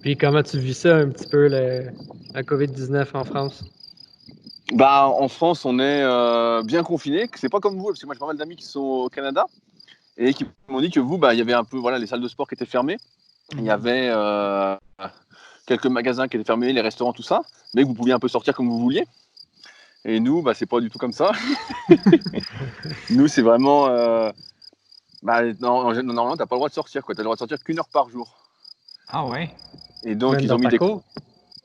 Puis comment tu vis ça un petit peu, la COVID-19 en France? Bah, en France, on est bien confinés. C'est pas comme vous, parce que moi j'ai pas mal d'amis qui sont au Canada et qui m'ont dit que vous, bah, il y avait un peu voilà, les salles de sport qui étaient fermées. Il y avait quelques magasins qui étaient fermés, les restaurants, tout ça, mais que vous pouviez un peu sortir comme vous vouliez. Et nous, bah, c'est pas du tout comme ça. Nous, c'est vraiment. Bah, normalement, t'as pas le droit de sortir, quoi. T'as le droit de sortir qu'une heure par jour. Ah ouais? Et donc, Même ils dans ont mis ta des. cour?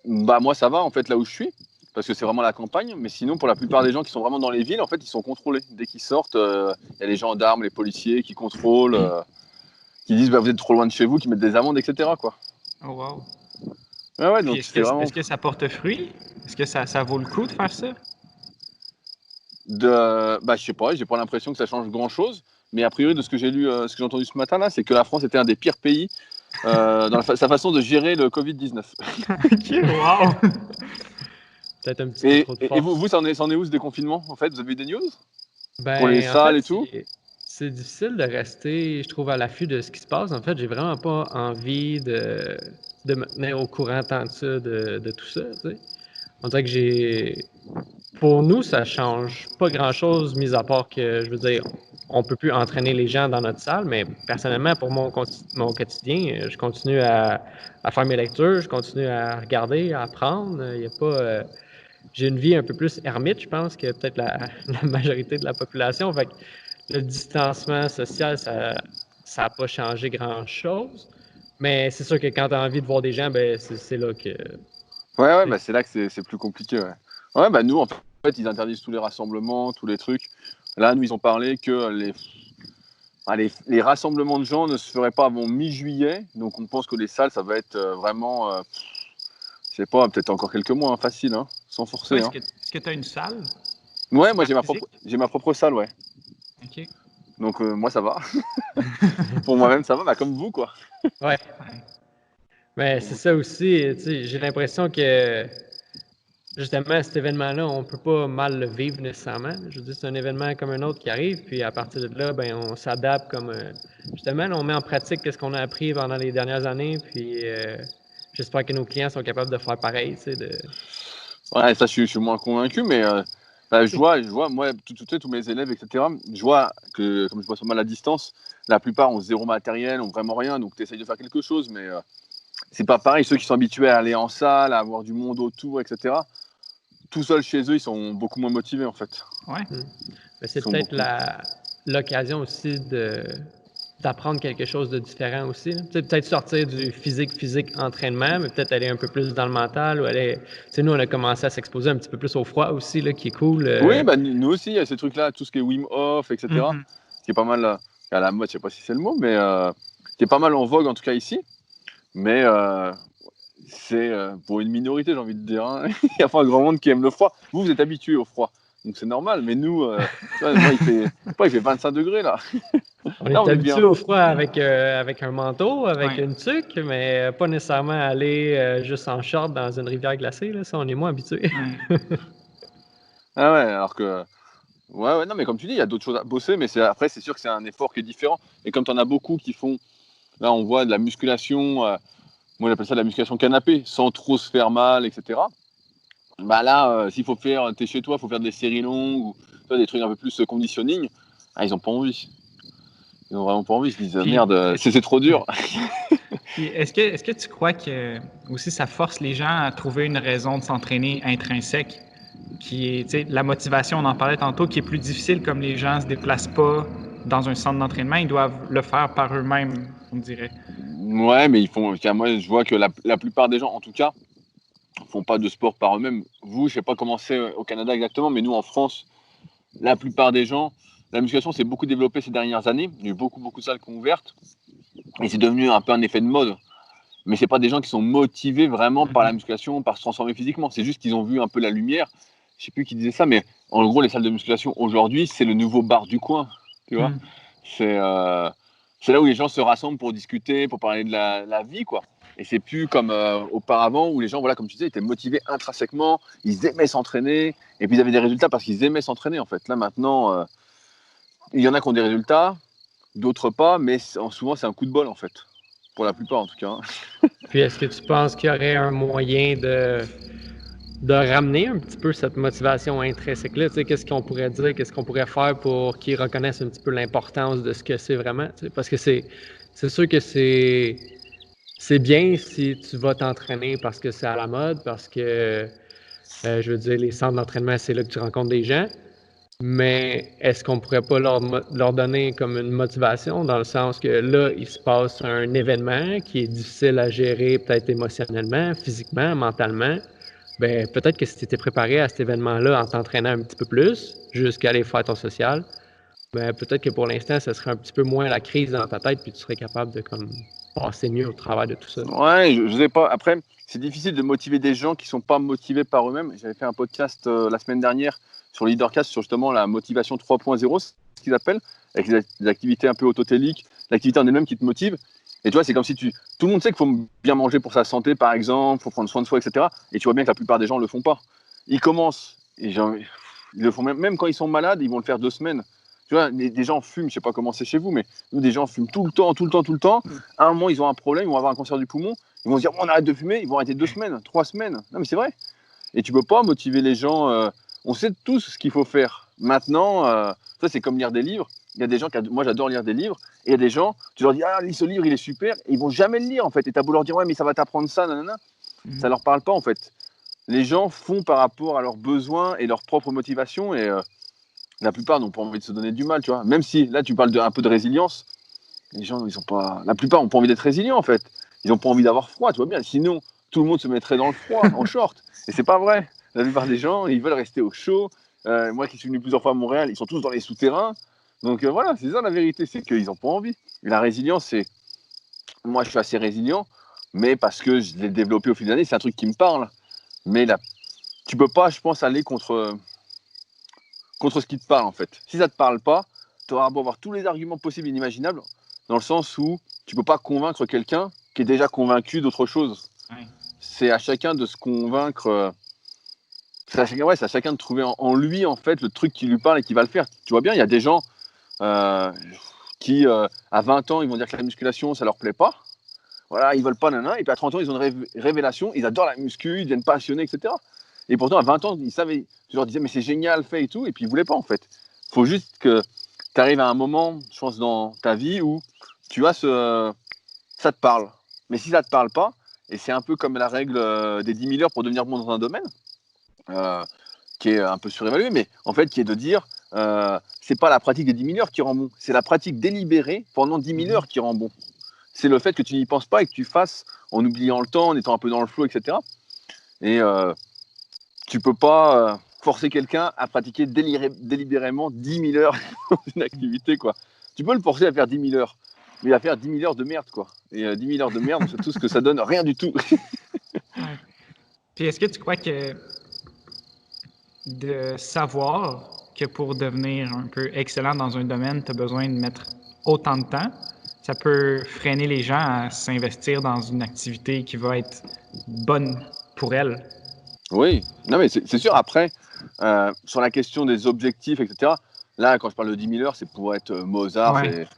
Bah, moi, ça va, en fait, là où je suis, parce que c'est vraiment la campagne. Mais sinon, pour la plupart des gens qui sont vraiment dans les villes, en fait, ils sont contrôlés. Dès qu'ils sortent, il y a les gendarmes, les policiers qui contrôlent, qui disent bah, vous êtes trop loin de chez vous, qui mettent des amendes, etc., quoi. Oh wow. Ouais, ouais, Puis donc c'est vraiment. est-ce que ça porte fruit? Est-ce que ça vaut le coup de faire ça? Bah, je sais pas, j'ai pas l'impression que ça change grand-chose. Mais a priori, de ce que j'ai lu, ce que j'ai entendu ce matin, là, c'est que la France était un des pires pays dans sa façon de gérer le Covid-19. Ok, wow! Peut-être un petit peu Et, trop de et vous, force. ça en est où ce déconfinement, en fait? Vous avez eu des news pour les Ben, en salles fait, et tout? c'est difficile de rester, je trouve, à l'affût de ce qui se passe. En fait, j'ai vraiment pas envie de me tenir au courant tant de ça, de tout ça, tu sais. On dirait que pour nous, ça change pas grand-chose, mis à part que, je veux dire, on peut plus entraîner les gens dans notre salle, mais personnellement, pour mon quotidien, je continue à faire mes lectures, je continue à regarder, à apprendre. Il y a pas, j'ai une vie un peu plus ermite, je pense, que peut-être la majorité de la population. Fait que le distancement social, ça a pas changé grand-chose. Mais c'est sûr que quand tu as envie de voir des gens, ben c'est là que. Ouais, ouais, bah, c'est là que c'est plus compliqué, ouais. Ouais, bah nous, en fait, ils interdisent tous les rassemblements, tous les trucs. Là, nous, ils ont parlé que les rassemblements de gens ne se feraient pas avant mi-juillet. Donc, on pense que les salles, ça va être vraiment, je sais pas, peut-être encore quelques mois, hein, facile, hein, sans Toi, forcer. Hein. est-ce que tu as une salle? Ouais, moi, Super physique? j'ai ma propre salle, ouais. Ok. Donc, moi, ça va. Pour moi-même, ça va, bah, comme vous, quoi. Ouais. Ouais. Mais c'est ça aussi, tu sais, j'ai l'impression que justement, cet événement-là, on peut pas mal le vivre nécessairement. Je veux dire, c'est un événement comme un autre qui arrive, puis à partir de là, ben, on s'adapte comme justement, là, on met en pratique ce qu'on a appris pendant les dernières années, puis j'espère que nos clients sont capables de faire pareil, tu sais, Ouais, ça, je suis moins convaincu, mais bah, je vois, moi, tous mes élèves, etc., je vois que, comme je vois sur mal à distance, la plupart ont zéro matériel, ont vraiment rien, donc tu essayes de faire quelque chose, mais c'est pas pareil. Ceux qui sont habitués à aller en salle, à avoir du monde autour, etc., tout seuls chez eux, ils sont beaucoup moins motivés, en fait. Ouais. Mais Ils c'est sont peut-être beaucoup. l'occasion aussi d'apprendre quelque chose de différent aussi. Tu sais, peut-être sortir du physique entraînement, mais peut-être aller un peu plus dans le mental ou aller. Tu sais, nous, on a commencé à s'exposer un petit peu plus au froid aussi, là, qui est cool. Oui, bah, nous aussi, il y a ces trucs-là, tout ce qui est Wim Hof, etc., Mhm. qui est pas mal à la mode, je sais pas si c'est le mot, mais qui est pas mal en vogue, en tout cas ici. Mais c'est pour une minorité, j'ai envie de dire. Hein. Il n'y a pas un grand monde qui aime le froid. Vous êtes habitué au froid, donc c'est normal. Mais nous, tu vois, moi, il fait 25 degrés là. On Là, est on est habitué bien. au froid avec un manteau, avec Ouais. une tuque, mais pas nécessairement aller juste en short dans une rivière glacée. Là. Ça, on est moins habitué. Ouais. Ah ouais, alors que. Ouais, ouais, non, mais comme tu dis, il y a d'autres choses à bosser, mais après, c'est sûr que c'est un effort qui est différent. Et comme tu en as beaucoup qui font, là, on voit de la musculation, moi, j'appelle ça de la musculation canapé, sans trop se faire mal, etc. Bah là, s'il faut faire, t'es chez toi, il faut faire des séries longues ou tu vois, des trucs un peu plus conditioning, ah, ils ont pas envie. Ils ont vraiment pas envie, ils se disent Puis, merde, c'est trop dur. puis est-ce que tu crois que aussi ça force les gens à trouver une raison de s'entraîner intrinsèque, qui est, tu sais, la motivation, on en parlait tantôt, qui est plus difficile comme les gens se déplacent pas dans un centre d'entraînement, ils doivent le faire par eux-mêmes, on dirait. Ouais, mais ils font. Moi, je vois que la plupart des gens, en tout cas, font pas de sport par eux-mêmes. Vous, je sais pas comment c'est au Canada exactement, mais nous, en France, la plupart des gens, la musculation s'est beaucoup développée ces dernières années. Il y a eu beaucoup, beaucoup de salles qui ont ouvertes. Et c'est devenu un peu un effet de mode. Mais c'est pas des gens qui sont motivés vraiment par la Mhm. musculation, par se transformer physiquement. C'est juste qu'ils ont vu un peu la lumière. Je sais plus qui disait ça, mais en gros, les salles de musculation aujourd'hui, c'est le nouveau bar du coin. Tu vois, Mhm. c'est euh, c'est là où les gens se rassemblent pour discuter, pour parler de la vie, quoi. Et c'est plus comme auparavant où les gens, voilà, comme tu disais, étaient motivés intrinsèquement, ils aimaient s'entraîner, et puis ils avaient des résultats parce qu'ils aimaient s'entraîner, en fait. Là, maintenant, il y en a qui ont des résultats, d'autres pas, mais souvent, c'est un coup de bol, en fait. pour la plupart en tout cas. Puis est-ce que tu penses qu'il y aurait un moyen de ramener un petit peu cette motivation intrinsèque-là? Tu sais, qu'est-ce qu'on pourrait dire, qu'est-ce qu'on pourrait faire pour qu'ils reconnaissent un petit peu l'importance de ce que c'est vraiment? Tu sais, parce que c'est sûr que c'est bien si tu vas t'entraîner parce que c'est à la mode, parce que, je veux dire, les centres d'entraînement, c'est là que tu rencontres des gens. Mais est-ce qu'on pourrait pas leur donner comme une motivation dans le sens que là, il se passe un événement qui est difficile à gérer peut-être émotionnellement, physiquement, mentalement. Ben, peut-être que si tu étais préparé à cet événement-là en t'entraînant un petit peu plus jusqu'à aller faire ton social, ben, peut-être que pour l'instant, ça serait un petit peu moins la crise dans ta tête puis tu serais capable de comme passer mieux au travers de tout ça. Ouais, je sais pas. Après, c'est difficile de motiver des gens qui sont pas motivés par eux-mêmes. J'avais fait un podcast la semaine dernière sur Leadercast sur justement la motivation 3.0, ce qu'ils appellent, avec des activités un peu autotéliques, l'activité en elle-même qui te motive. Et tu vois, c'est comme si tout le monde sait qu'il faut bien manger pour sa santé, par exemple, il faut prendre soin de soi, etc. Et tu vois bien que la plupart des gens ne le font pas. Ils commencent, et ils le font même quand ils sont malades, ils vont le faire 2 semaines. Tu vois, des gens fument, je sais pas comment c'est chez vous, mais nous, des gens fument tout le temps. À un moment, ils ont un problème, ils vont avoir un cancer du poumon, ils vont se dire, on arrête de fumer, ils vont arrêter 2 semaines, 3 semaines. Non, mais c'est vrai. Et tu peux pas motiver les gens. On sait tous ce qu'il faut faire. Maintenant, ça, c'est comme lire des livres. Il y a des gens moi, j'adore lire des livres. Et il y a des gens, tu leur dis, ah, lis ce livre, il est super. Et ils vont jamais le lire, en fait. Et t'as beau leur dire, ouais, mais ça va t'apprendre ça, nanana. Ça leur parle pas, en fait. Les gens font par rapport à leurs besoins et leur propre motivation. Et la plupart n'ont pas envie de se donner du mal, tu vois. Même si, là, tu parles un peu de résilience. Les gens, ils ont pas. La plupart n'ont pas envie d'être résilients, en fait. Ils n'ont pas envie d'avoir froid, tu vois bien. Sinon, tout le monde se mettrait dans le froid, en short. Et c'est pas vrai. La plupart des gens, ils veulent rester au chaud. Moi qui suis venu plusieurs fois à Montréal, ils sont tous dans les souterrains. Donc voilà, c'est ça la vérité, c'est qu'ils n'ont pas envie. Et la résilience, c'est. Moi, je suis assez résilient, mais parce que je l'ai développé au fil des années, c'est un truc qui me parle. Mais là, tu peux pas, je pense, aller contre ce qui te parle, en fait. Si ça te parle pas, tu auras beau avoir tous les arguments possibles et inimaginables, dans le sens où tu peux pas convaincre quelqu'un qui est déjà convaincu d'autre chose. Ouais. C'est à chacun de se convaincre. C'est à chacun de trouver en lui, en fait, le truc qui lui parle et qui va le faire. Tu vois bien, il y a des gens qui, à 20 ans, ils vont dire que la musculation, ça leur plaît pas. Voilà, ils veulent pas, nanana. Et puis à 30 ans, ils ont une révélation, ils adorent la muscu, ils deviennent passionnés, etc. Et pourtant, à 20 ans, ils savaient, tu leur disais, mais c'est génial, fait et tout, et puis ils voulaient pas, en fait. Il faut juste que tu arrives à un moment, je pense, dans ta vie où tu as ça te parle. Mais si ça te parle pas, et c'est un peu comme la règle des 10 000 heures pour devenir bon dans un domaine, qui est un peu surévaluée, mais en fait, qui est de dire, c'est pas la pratique des 10 000 heures qui rend bon, c'est la pratique délibérée pendant 10 000 heures qui rend bon. C'est le fait que tu n'y penses pas et que tu fasses en oubliant le temps, en étant un peu dans le flow, etc. Et tu peux pas forcer quelqu'un à pratiquer délibérément 10 000 heures dans une activité, quoi. Tu peux le forcer à faire 10 000 heures, mais à faire 10 000 heures de merde, quoi. Et 10 000 heures de merde, on sait tout ce que ça donne, rien du tout. Puis est-ce que tu crois que de savoir que pour devenir un peu excellent dans un domaine, tu as besoin de mettre autant de temps, ça peut freiner les gens à s'investir dans une activité qui va être bonne pour elles? Oui, non mais c'est sûr. Après, sur la question des objectifs, etc., là, quand je parle de 10 000 heures, c'est pour être Mozart, ouais.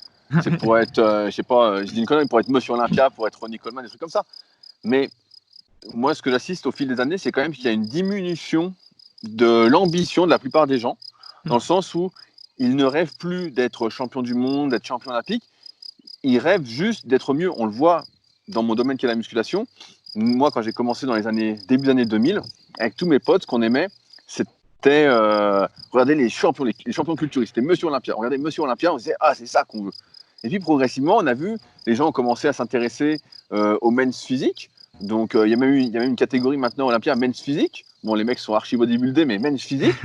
c'est pour être, je sais pas, je dis une connerie, pour être Monsieur Olympia, pour être Ronnie Coleman, des trucs comme ça. Mais moi, ce que j'assiste au fil des années, c'est quand même qu'il y a une diminution de l'ambition de la plupart des gens, dans le sens où ils ne rêvent plus d'être champion du monde, d'être champion olympique, ils rêvent juste d'être mieux. On le voit dans mon domaine qui est la musculation. Moi, quand j'ai commencé dans début des années 2000, avec tous mes potes, ce qu'on aimait, c'était regarder les champions culturistes. C'était Monsieur Olympia. On regardait Monsieur Olympia, on disait « Ah, c'est ça qu'on veut ». Et puis, progressivement, on a vu les gens commencer à s'intéresser au men's physique. Donc, il y a même une catégorie maintenant Olympia, men's physique. Bon, les mecs sont archi bodybuildés, mais men's physique.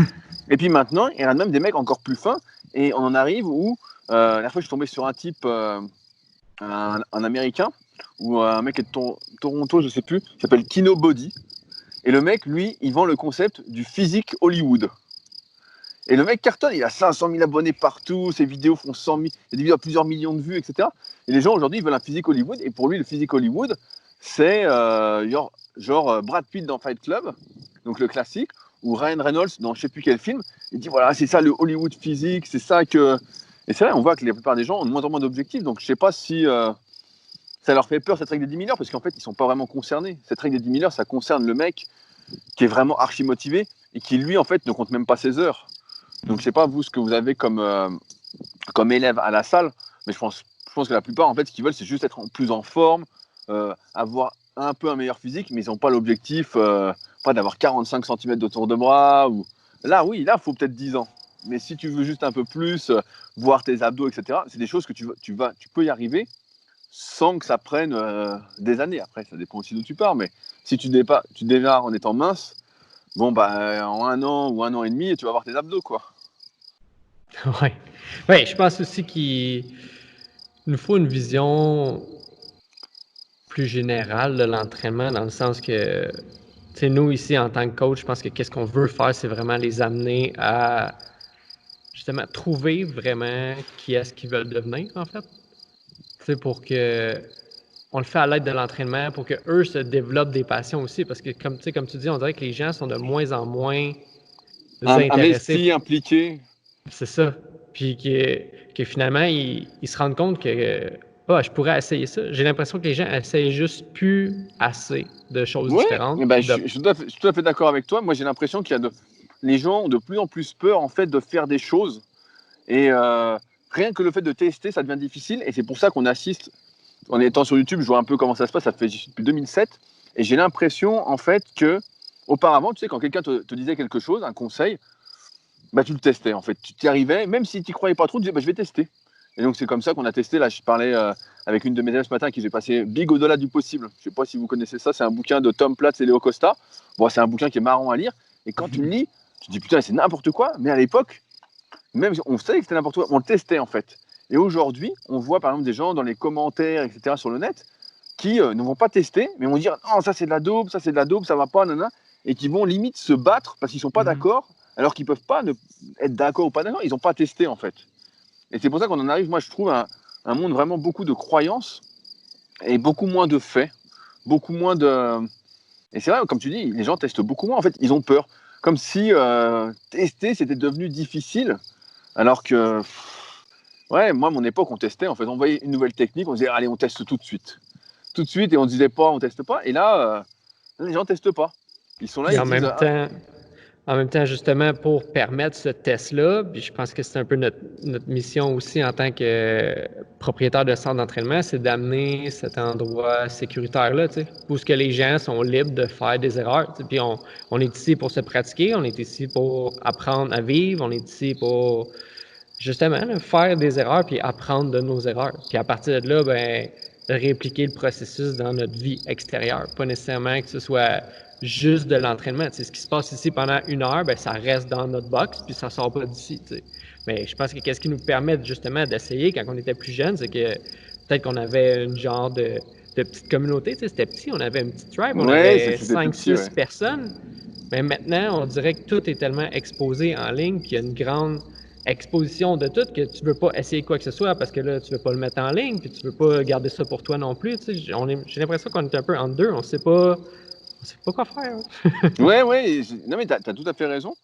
Et puis maintenant, il y a même des mecs encore plus fins. Et on en arrive où, la dernière fois, je suis tombé sur un type, un Américain, ou un mec de Toronto, je sais plus, qui s'appelle Kino Body. Et le mec, lui, il vend le concept du physique Hollywood. Et le mec cartonne, il a 500 000 abonnés partout, ses vidéos font 100 000, il y a des vidéos à plusieurs millions de vues, etc. Et les gens aujourd'hui, ils veulent un physique Hollywood. Et pour lui, le physique Hollywood, c'est genre Brad Pitt dans Fight Club, donc le classique, ou Ryan Reynolds dans je sais plus quel film. Il dit voilà, c'est ça le Hollywood physique, c'est ça que. Et c'est vrai, on voit que la plupart des gens ont de moins en moins d'objectifs. Donc je sais pas si ça leur fait peur cette règle des 10 000 heures parce qu'en fait, ils sont pas vraiment concernés. Cette règle des 10 000 heures, ça concerne le mec qui est vraiment archi motivé et qui, lui, en fait, ne compte même pas ses heures. Donc, je sais pas, vous, ce que vous avez comme élève à la salle, mais je pense que la plupart, en fait, ce qu'ils veulent, c'est juste être plus en forme, avoir un peu un meilleur physique, mais ils n'ont pas l'objectif, pas d'avoir 45 cm de tour de bras. Ou... Là, oui, là, il faut peut-être 10 ans. Mais si tu veux juste un peu plus, voir tes abdos, etc., c'est des choses que tu peux y arriver sans que ça prenne des années. Après, ça dépend aussi d'où tu pars, mais si tu démarres en étant mince, bon, bah, en 1 an ou 1 an et demi, tu vas avoir tes abdos, quoi. Ouais. Ouais, je pense aussi qu'il nous faut une vision plus générale de l'entraînement, dans le sens que, tu sais, nous, ici, en tant que coach, je pense que qu'est-ce qu'on veut faire, c'est vraiment les amener à, justement, trouver vraiment qui est-ce qu'ils veulent devenir, en fait. Tu sais, pour que on le fait à l'aide de l'entraînement, pour qu'eux se développent des passions aussi, parce que, comme tu dis, on dirait que les gens sont de moins en moins intéressés. Investi, impliqué. C'est ça. Puis que finalement, ils se rendent compte que je pourrais essayer ça. J'ai l'impression que les gens essayent juste plus assez de choses différentes. Ben, je suis tout à fait d'accord avec toi. Moi, j'ai l'impression qu'il y a les gens ont de plus en plus peur en fait de faire des choses. Et rien que le fait de tester, ça devient difficile. Et c'est pour ça qu'on assiste, en étant sur YouTube, je vois un peu comment ça se passe. Ça fait depuis 2007. Et j'ai l'impression en fait que auparavant, tu sais, quand quelqu'un te disait quelque chose, un conseil, bah, tu le testais en fait. Tu t'y arrivais, même si tu n'y croyais pas trop, tu disais bah, je vais tester. Et donc c'est comme ça qu'on a testé. Là, je parlais avec une de mes élèves ce matin qui s'est passé Big au-delà du possible. Je ne sais pas si vous connaissez ça, c'est un bouquin de Tom Platz et Léo Costa. Bon, c'est un bouquin qui est marrant à lire. Et quand tu le lis, tu te dis putain, c'est n'importe quoi. Mais à l'époque, même on savait que c'était n'importe quoi, on le testait en fait. Et aujourd'hui, on voit par exemple des gens dans les commentaires, etc. sur le net, qui ne vont pas tester, mais vont dire non, ça c'est de la dope, ça va pas, nanana, et qui vont limite se battre parce qu'ils sont pas d'accord, alors qu'ils peuvent pas être d'accord ou pas d'accord, ils n'ont pas testé en fait. Et c'est pour ça qu'on en arrive, moi je trouve, à un monde vraiment beaucoup de croyances et beaucoup moins de faits, beaucoup moins de... Et c'est vrai, comme tu dis, les gens testent beaucoup moins, en fait, ils ont peur. Comme si tester, c'était devenu difficile, alors que, ouais, moi, à mon époque, on testait, en fait, on voyait une nouvelle technique, on disait, allez, on teste tout de suite. Tout de suite, et on disait pas, on teste pas. Et là, les gens testent pas. Ils sont là, Et ils disent, en même temps, justement, pour permettre ce test-là, puis je pense que c'est un peu notre mission aussi en tant que propriétaire de centre d'entraînement, c'est d'amener cet endroit sécuritaire-là, tu sais, où ce que les gens sont libres de faire des erreurs. Puis on est ici pour se pratiquer, on est ici pour apprendre à vivre, on est ici pour justement là, faire des erreurs puis apprendre de nos erreurs. Puis à partir de là, ben, répliquer le processus dans notre vie extérieure. Pas nécessairement que ce soit juste de l'entraînement. Tu sais, ce qui se passe ici pendant 1 heure, ben, ça reste dans notre box puis ça sort pas d'ici. Tu sais. Mais je pense que qu'est-ce qui nous permet justement d'essayer quand on était plus jeune, c'est que peut-être qu'on avait une genre de petite communauté. Tu sais, c'était petit, on avait une petite tribe, on avait 5-6 personnes. Mais maintenant, on dirait que tout est tellement exposé en ligne, qu'il y a une grande exposition de tout, que tu veux pas essayer quoi que ce soit parce que là, tu veux pas le mettre en ligne, puis tu veux pas garder ça pour toi non plus. Tu sais, j'ai l'impression qu'on est un peu entre deux, on sait pas quoi faire. Hein. ouais, non mais t'as tout à fait raison.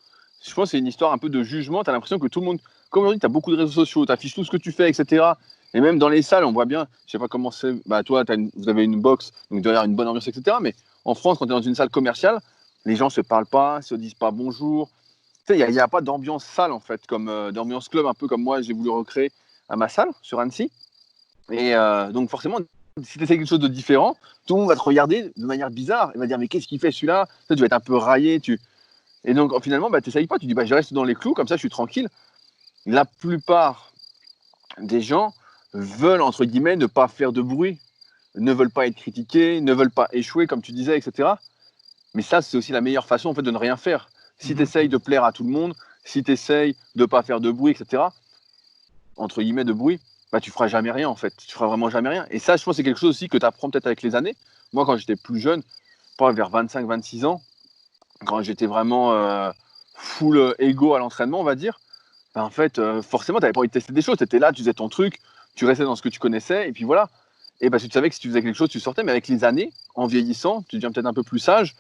Je pense que c'est une histoire un peu de jugement. T'as l'impression que tout le monde, comme aujourd'hui, t'as beaucoup de réseaux sociaux, t'affiches tout ce que tu fais, etc. Et même dans les salles, on voit bien, je sais pas comment c'est, bah toi, vous avez une box, donc derrière une bonne ambiance, etc. Mais en France, quand tu es dans une salle commerciale, les gens se parlent pas, se disent pas bonjour. Tu sais, il n'y a pas d'ambiance salle, en fait, comme d'ambiance club, un peu comme moi, j'ai voulu recréer à ma salle, sur Annecy. Et donc, forcément, si tu essaies quelque chose de différent, tout le monde va te regarder de manière bizarre. Il va dire, mais qu'est-ce qu'il fait celui-là? Tu vas être un peu raillé. Et donc, finalement, bah, tu n'essayes pas. Tu dis, bah, je reste dans les clous, comme ça, je suis tranquille. La plupart des gens veulent, entre guillemets, ne pas faire de bruit, ne veulent pas être critiqués, ne veulent pas échouer, comme tu disais, etc. Mais ça, c'est aussi la meilleure façon, en fait, de ne rien faire. Si tu essayes de plaire à tout le monde, si tu essayes de ne pas faire de bruit, etc., entre guillemets de bruit, bah, tu feras jamais rien, en fait. Tu feras vraiment jamais rien. Et ça, je pense que c'est quelque chose aussi que tu apprends peut-être avec les années. Moi, quand j'étais plus jeune, pas vers 25-26 ans, quand j'étais vraiment full ego à l'entraînement, on va dire, bah, en fait, forcément, tu n'avais pas envie de tester des choses. Tu étais là, tu faisais ton truc, tu restais dans ce que tu connaissais, et puis voilà. Et parce que tu savais que si tu faisais quelque chose, tu sortais. Mais avec les années, en vieillissant, tu deviens peut-être un peu plus sage.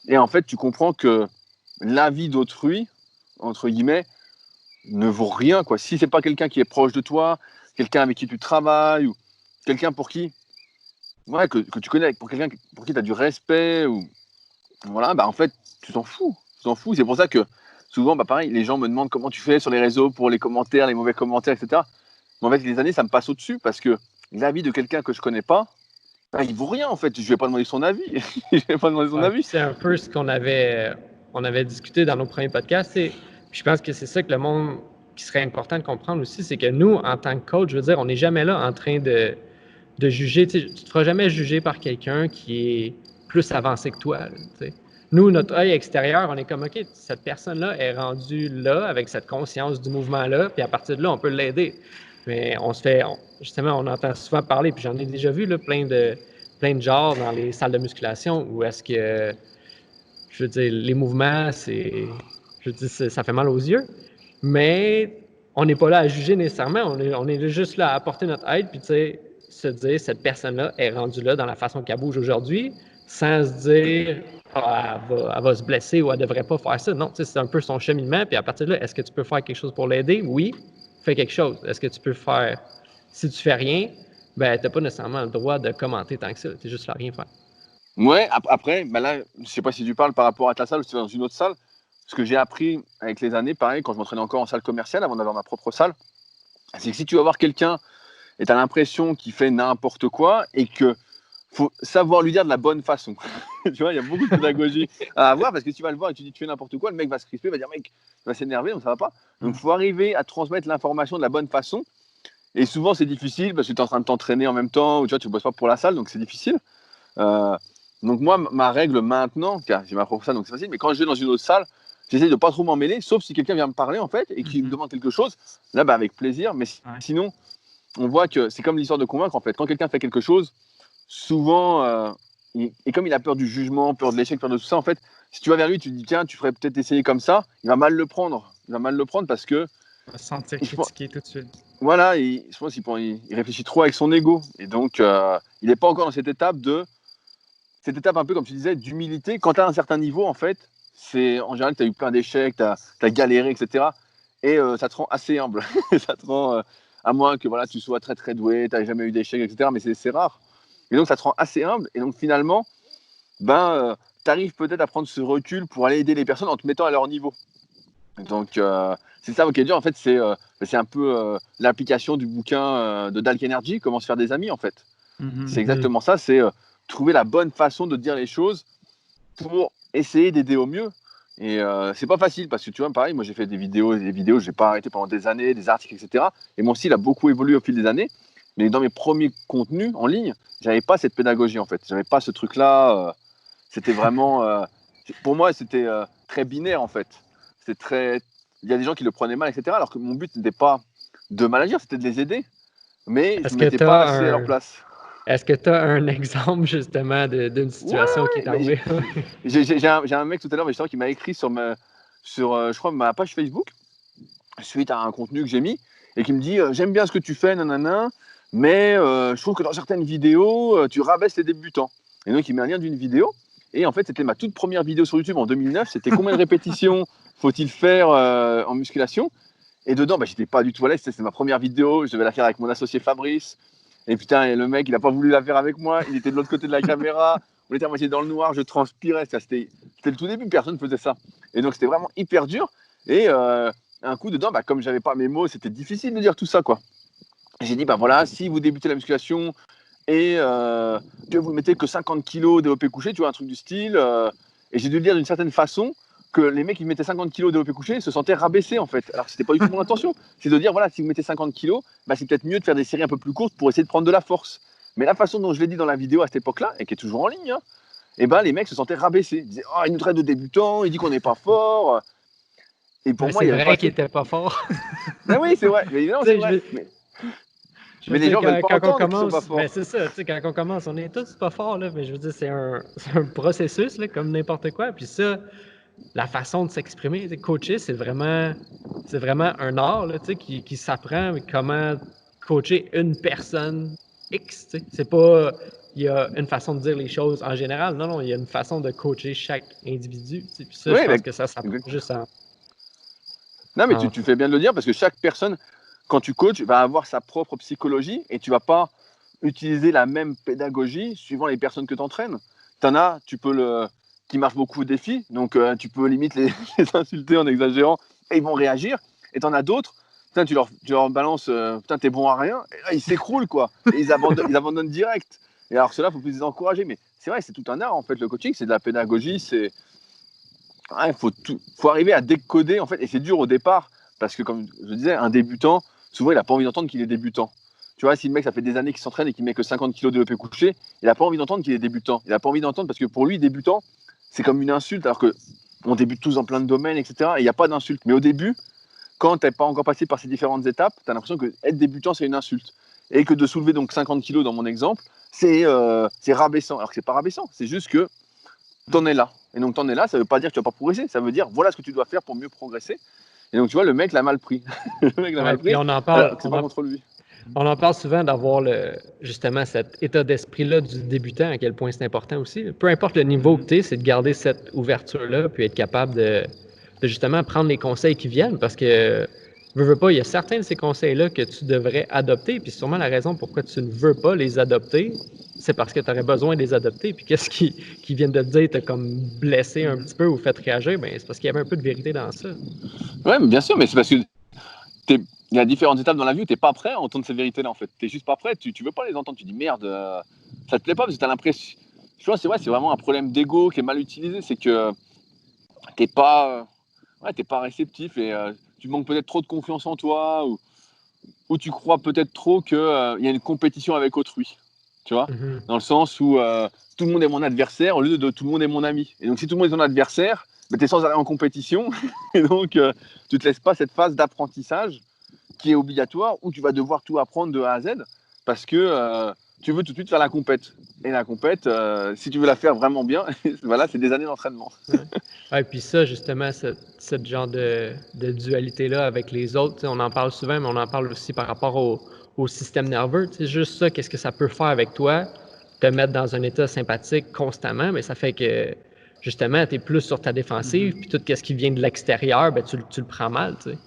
Et en fait, tu comprends que l'avis d'autrui, entre guillemets, ne vaut rien, quoi. Si c'est pas quelqu'un qui est proche de toi, quelqu'un avec qui tu travailles, ou quelqu'un pour qui que tu connais, pour quelqu'un pour qui tu as du respect, ou voilà, bah en fait, tu t'en fous. Tu t'en fous. C'est pour ça que souvent, bah pareil, les gens me demandent comment tu fais sur les réseaux pour les commentaires, les mauvais commentaires, etc. Mais en fait, les années, ça me passe au-dessus parce que l'avis de quelqu'un que je connais pas, bah, il vaut rien en fait. Je vais pas demander son avis. Je vais pas demander son Ouais, puis avis. c'est un peu ce on avait discuté dans nos premiers podcasts. Puis je pense que c'est ça que le monde qui serait important de comprendre aussi, c'est que nous, en tant que coach, je veux dire, on n'est jamais là en train de juger. Tu ne te feras jamais juger par quelqu'un qui est plus avancé que toi. Là, tu sais. Nous, notre œil extérieur, on est comme, OK, cette personne-là est rendue là avec cette conscience du mouvement-là, puis à partir de là, on peut l'aider. Mais justement, on entend souvent parler, puis j'en ai déjà vu là, plein de genres dans les salles de musculation où est-ce que, je veux dire, les mouvements, je veux dire, ça fait mal aux yeux, mais on n'est pas là à juger nécessairement, on est juste là à apporter notre aide, puis tu sais, se dire, cette personne-là est rendue là dans la façon qu'elle bouge aujourd'hui, sans se dire, ah, elle va se blesser ou elle ne devrait pas faire ça. Non, tu sais, c'est un peu son cheminement, puis à partir de là, est-ce que tu peux faire quelque chose pour l'aider? Oui, fais quelque chose. Est-ce que tu peux faire, si tu fais rien, ben, tu n'as pas nécessairement le droit de commenter tant que ça, tu es juste là à rien faire. Ouais, après, bah là, je sais pas si tu parles par rapport à ta salle ou si tu es dans une autre salle. Ce que j'ai appris avec les années, pareil, quand je m'entraînais encore en salle commerciale avant d'avoir ma propre salle, c'est que si tu vas voir quelqu'un et tu as l'impression qu'il fait n'importe quoi et que faut savoir lui dire de la bonne façon. Tu vois, il y a beaucoup de pédagogie à avoir parce que si tu vas le voir et tu dis tu fais n'importe quoi, le mec va se crisper, va dire mec, il va s'énerver, donc ça va pas. Donc il faut arriver à transmettre l'information de la bonne façon. Et souvent c'est difficile parce que tu es en train de t'entraîner en même temps ou tu vois, tu bosses pas pour la salle, donc c'est difficile. Euh, donc moi, ma règle maintenant, car j'ai ma propre salle, donc c'est facile, mais quand je vais dans une autre salle, j'essaie de pas trop m'en mêler, sauf si quelqu'un vient me parler en fait et qui me demande quelque chose, là bah avec plaisir, mais sinon, on voit que c'est comme l'histoire de convaincre en fait. Quand quelqu'un fait quelque chose, souvent, et comme il a peur du jugement, peur de l'échec, peur de tout ça, en fait, si tu vas vers lui, tu te dis tiens, tu ferais peut-être essayer comme ça, il va mal le prendre. Il va mal le prendre parce que. On va se sentir Je pense, critiqué tout de suite. voilà, je pense qu'il réfléchit trop avec son ego. Et donc, il n'est pas encore dans cette étape un peu comme tu disais, d'humilité. Quand tu as un certain niveau, en fait, c'est en général, tu as eu plein d'échecs, tu as galéré, etc. Et ça te rend assez humble. Ça te rend, à moins que voilà, tu sois très très doué, tu n'as jamais eu d'échecs, etc. Mais c'est rare. Et donc, ça te rend assez humble. Et donc, finalement, tu arrives peut-être à prendre ce recul pour aller aider les personnes en te mettant à leur niveau. Donc, c'est ça qui est dur. En fait, c'est un peu l'application du bouquin de Dalk Energy, Comment se faire des amis, en fait. C'est exactement ça. C'est trouver la bonne façon de dire les choses pour essayer d'aider au mieux. Et c'est pas facile parce que tu vois, pareil, moi j'ai fait des vidéos, j'ai pas arrêté pendant des années, des articles, etc. Et mon style a beaucoup évolué au fil des années. Mais dans mes premiers contenus en ligne, j'avais pas cette pédagogie en fait. J'avais pas ce truc-là. C'était vraiment, pour moi, c'était très binaire en fait. C'était très, il y a des gens qui le prenaient mal, etc. Alors que mon but n'était pas de mal agir, c'était de les aider. Mais je Est-ce ne que mettais tu pas as assez à leur place. Est-ce que tu as un exemple justement d'une situation qui est Mais arrivée? j'ai un mec tout à l'heure justement qui m'a écrit sur je crois, ma page Facebook suite à un contenu que j'ai mis et qui me dit j'aime bien ce que tu fais, nanana, mais je trouve que dans certaines vidéos, tu rabaisses les débutants. Et donc il met un lien d'une vidéo et en fait c'était ma toute première vidéo sur YouTube en 2009. C'était combien de répétitions faut-il faire en musculation? Et dedans, j'étais pas du tout à l'aise. C'était ma première vidéo. Je devais la faire avec mon associé Fabrice. Et putain, le mec, il a pas voulu la faire avec moi. Il était de l'autre côté de la caméra. On était à moitié dans le noir. Je transpirais. C'était le tout début. Personne ne faisait ça. Et donc, c'était vraiment hyper dur. Et un coup dedans, comme j'avais pas mes mots, c'était difficile de dire tout ça, quoi. J'ai dit, voilà, si vous débutez la musculation et que vous mettez que 50 kilos développé couché, tu vois, un truc du style. Et j'ai dû le dire d'une certaine façon que les mecs qui mettaient 50 kilos développé couché se sentaient rabaissés en fait. Alors que c'était pas du tout mon intention. C'est de dire voilà, si vous mettez 50 kilos, c'est peut-être mieux de faire des séries un peu plus courtes pour essayer de prendre de la force. Mais la façon dont je l'ai dit dans la vidéo à cette époque-là, et qui est toujours en ligne, et les mecs se sentaient rabaissés. Ils disaient oh, il nous traite de débutants, il dit qu'on n'est pas fort. Et pour moi, il y avait vrai pas qu'il n'était pas fort. Mais oui, c'est vrai. Mais non, c'est vrai. Mais les gens veulent pas entendre qu'ils sont pas forts. C'est ça, quand on commence, on est tous pas forts, là, mais je veux dire, c'est un processus, là, comme n'importe quoi. Puis ça, la façon de s'exprimer, coacher, c'est vraiment un art là, qui s'apprend comment coacher une personne X. C'est pas, il y a une façon de dire les choses en général. Non, il y a une façon de coacher chaque individu. Puis ça, je pense que ça s'apprend juste en. Non, mais tu fais bien de le dire parce que chaque personne, quand tu coaches, va avoir sa propre psychologie et tu vas pas utiliser la même pédagogie suivant les personnes que tu entraînes. T'en as, qui marchent beaucoup au défi, donc tu peux limite les insulter en exagérant et ils vont réagir. Et t'en as d'autres, putain, tu leur balances, putain, t'es bon à rien, et là, ils s'écroulent, quoi. Et ils abandonnent direct. Et alors, ceux-là, il faut plus les encourager. Mais c'est vrai, c'est tout un art, en fait, le coaching, c'est de la pédagogie, il faut arriver à décoder, en fait, et c'est dur au départ, parce que, comme je disais, un débutant, souvent, il n'a pas envie d'entendre qu'il est débutant. Tu vois, si le mec, ça fait des années qu'il s'entraîne et qu'il met que 50 kg de développé couché, il n'a pas envie d'entendre qu'il est débutant. Il n'a pas envie d'entendre parce que pour lui, débutant, c'est comme une insulte, alors qu'on débute tous en plein de domaines, etc. Et il n'y a pas d'insulte. Mais au début, quand tu n'es pas encore passé par ces différentes étapes, tu as l'impression que être débutant, c'est une insulte. Et que de soulever donc 50 kg dans mon exemple, c'est rabaissant. Alors que c'est pas rabaissant, c'est juste que tu en es là. Et donc, tu en es là, ça ne veut pas dire que tu ne vas pas progresser, ça veut dire voilà ce que tu dois faire pour mieux progresser. Et donc, tu vois, le mec l'a mal pris. Le mec l'a mal pris. Puis on en parle, c'est pas contre lui. On en parle souvent d'avoir justement cet état d'esprit-là du débutant, à quel point c'est important aussi. Peu importe le niveau que tu es, c'est de garder cette ouverture-là, puis être capable de justement prendre les conseils qui viennent, parce que, veux pas, il y a certains de ces conseils-là que tu devrais adopter, puis sûrement la raison pourquoi tu ne veux pas les adopter, c'est parce que tu aurais besoin de les adopter, puis qu'est-ce qui viennent de te dire, t'as comme blessé un petit peu ou fait réagir, ben c'est parce qu'il y avait un peu de vérité dans ça. Ouais, mais bien sûr, mais c'est parce que il y a différentes étapes dans la vie où tu n'es pas prêt à entendre ces vérités-là, en fait. Tu n'es juste pas prêt, tu veux pas les entendre. Tu dis merde, ça te plaît pas parce que tu as l'impression. Je pense que c'est vraiment un problème d'ego qui est mal utilisé. C'est que tu n'es pas, t'es pas réceptif et tu manques peut-être trop de confiance en toi ou tu crois peut-être trop qu'il y a une compétition avec autrui. Tu vois, dans le sens où tout le monde est mon adversaire au lieu de tout le monde est mon ami. Et donc, si tout le monde est ton adversaire, ben, tu es sans arrêt en compétition. Et donc, tu ne te laisses pas cette phase d'apprentissage qui est obligatoire où tu vas devoir tout apprendre de A à Z parce que tu veux tout de suite faire la compète. Et la compète, si tu veux la faire vraiment bien, voilà, c'est des années d'entraînement. Ouais, puis ça, justement, ce genre de dualité-là avec les autres, on en parle souvent, mais on en parle aussi par rapport au système nerveux. C'est juste ça, qu'est-ce que ça peut faire avec toi, te mettre dans un état sympathique constamment, mais ça fait que, justement, tu es plus sur ta défensive, puis tout ce qui vient de l'extérieur, ben, tu le prends mal, tu sais.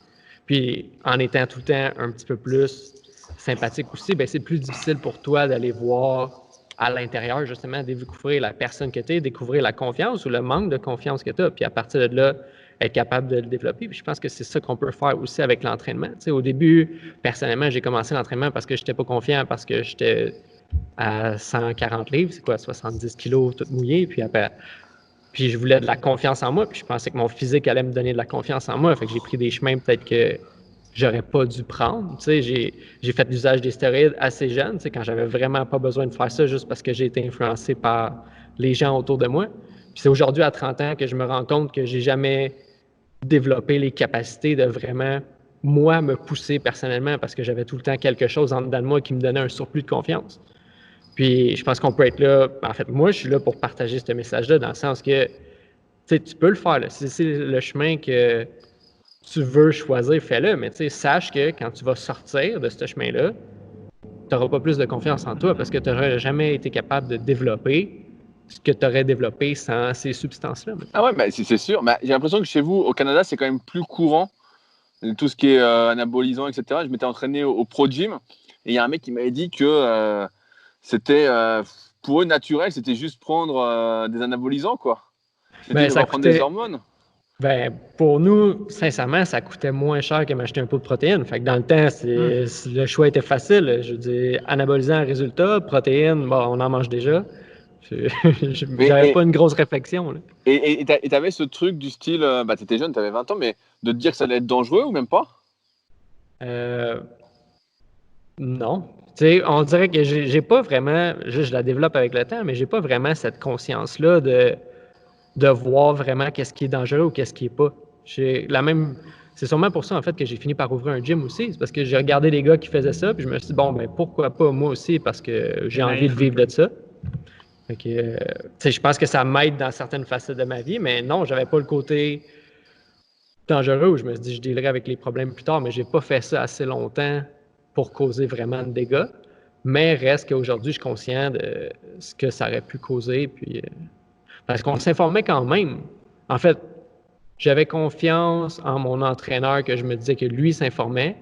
Puis en étant tout le temps un petit peu plus sympathique aussi, ben, c'est plus difficile pour toi d'aller voir à l'intérieur, justement, découvrir la personne que tu es, découvrir la confiance ou le manque de confiance que tu as, puis à partir de là, être capable de le développer. Puis je pense que c'est ça qu'on peut faire aussi avec l'entraînement. Tu sais, au début, personnellement, j'ai commencé l'entraînement parce que je n'étais pas confiant, parce que j'étais à 140 livres, c'est quoi, 70 kilos tout mouillé, puis après, puis je voulais de la confiance en moi, puis je pensais que mon physique allait me donner de la confiance en moi, fait que j'ai pris des chemins peut-être que j'aurais pas dû prendre. Tu sais, j'ai fait l'usage des stéroïdes assez jeune, tu sais, quand j'avais vraiment pas besoin de faire ça juste parce que j'ai été influencé par les gens autour de moi. Puis c'est aujourd'hui à 30 ans que je me rends compte que j'ai jamais développé les capacités de vraiment, moi, me pousser personnellement parce que j'avais tout le temps quelque chose en dedans de moi qui me donnait un surplus de confiance. Puis je pense qu'on peut être là, en fait, moi, je suis là pour partager ce message-là dans le sens que, tu sais, tu peux le faire, là. Si c'est le chemin que tu veux choisir, fais-le, mais tu sais, sache que quand tu vas sortir de ce chemin-là, tu n'auras pas plus de confiance en toi parce que tu n'auras jamais été capable de développer ce que tu aurais développé sans ces substances-là. Ah ouais, bah, c'est sûr. Bah, j'ai l'impression que chez vous, au Canada, c'est quand même plus courant, tout ce qui est anabolisant, etc. Je m'étais entraîné au Pro Gym et il y a un mec qui m'avait dit que c'était, pour eux, naturel, c'était juste prendre des anabolisants, quoi. C'était de prendre des hormones. Ben, pour nous, sincèrement, ça coûtait moins cher que m'acheter un pot de protéines. Fait que dans le temps, le choix était facile. Je veux dire, anabolisant, résultat, protéines, bon, on en mange déjà. J'avais pas une grosse réflexion. Là. Et tu avais ce truc du style, bah, tu étais jeune, tu avais 20 ans, mais de te dire que ça allait être dangereux ou même pas? Non. Tu sais, on dirait que j'ai pas vraiment, je la développe avec le temps, mais j'ai pas vraiment cette conscience-là de voir vraiment qu'est-ce qui est dangereux ou qu'est-ce qui est pas. C'est sûrement pour ça, en fait, que j'ai fini par ouvrir un gym aussi. C'est parce que j'ai regardé les gars qui faisaient ça, puis je me suis dit, bon, ben pourquoi pas moi aussi, parce que j'ai envie de vivre de ça. Fait que, tu sais, je pense que ça m'aide dans certaines facettes de ma vie, mais non, j'avais pas le côté dangereux où je me suis dit, je dealerai avec les problèmes plus tard, mais j'ai pas fait ça assez longtemps pour causer vraiment de dégâts. Mais reste qu'aujourd'hui, je suis conscient de ce que ça aurait pu causer, puis... Parce qu'on s'informait quand même. En fait, j'avais confiance en mon entraîneur que je me disais que lui s'informait.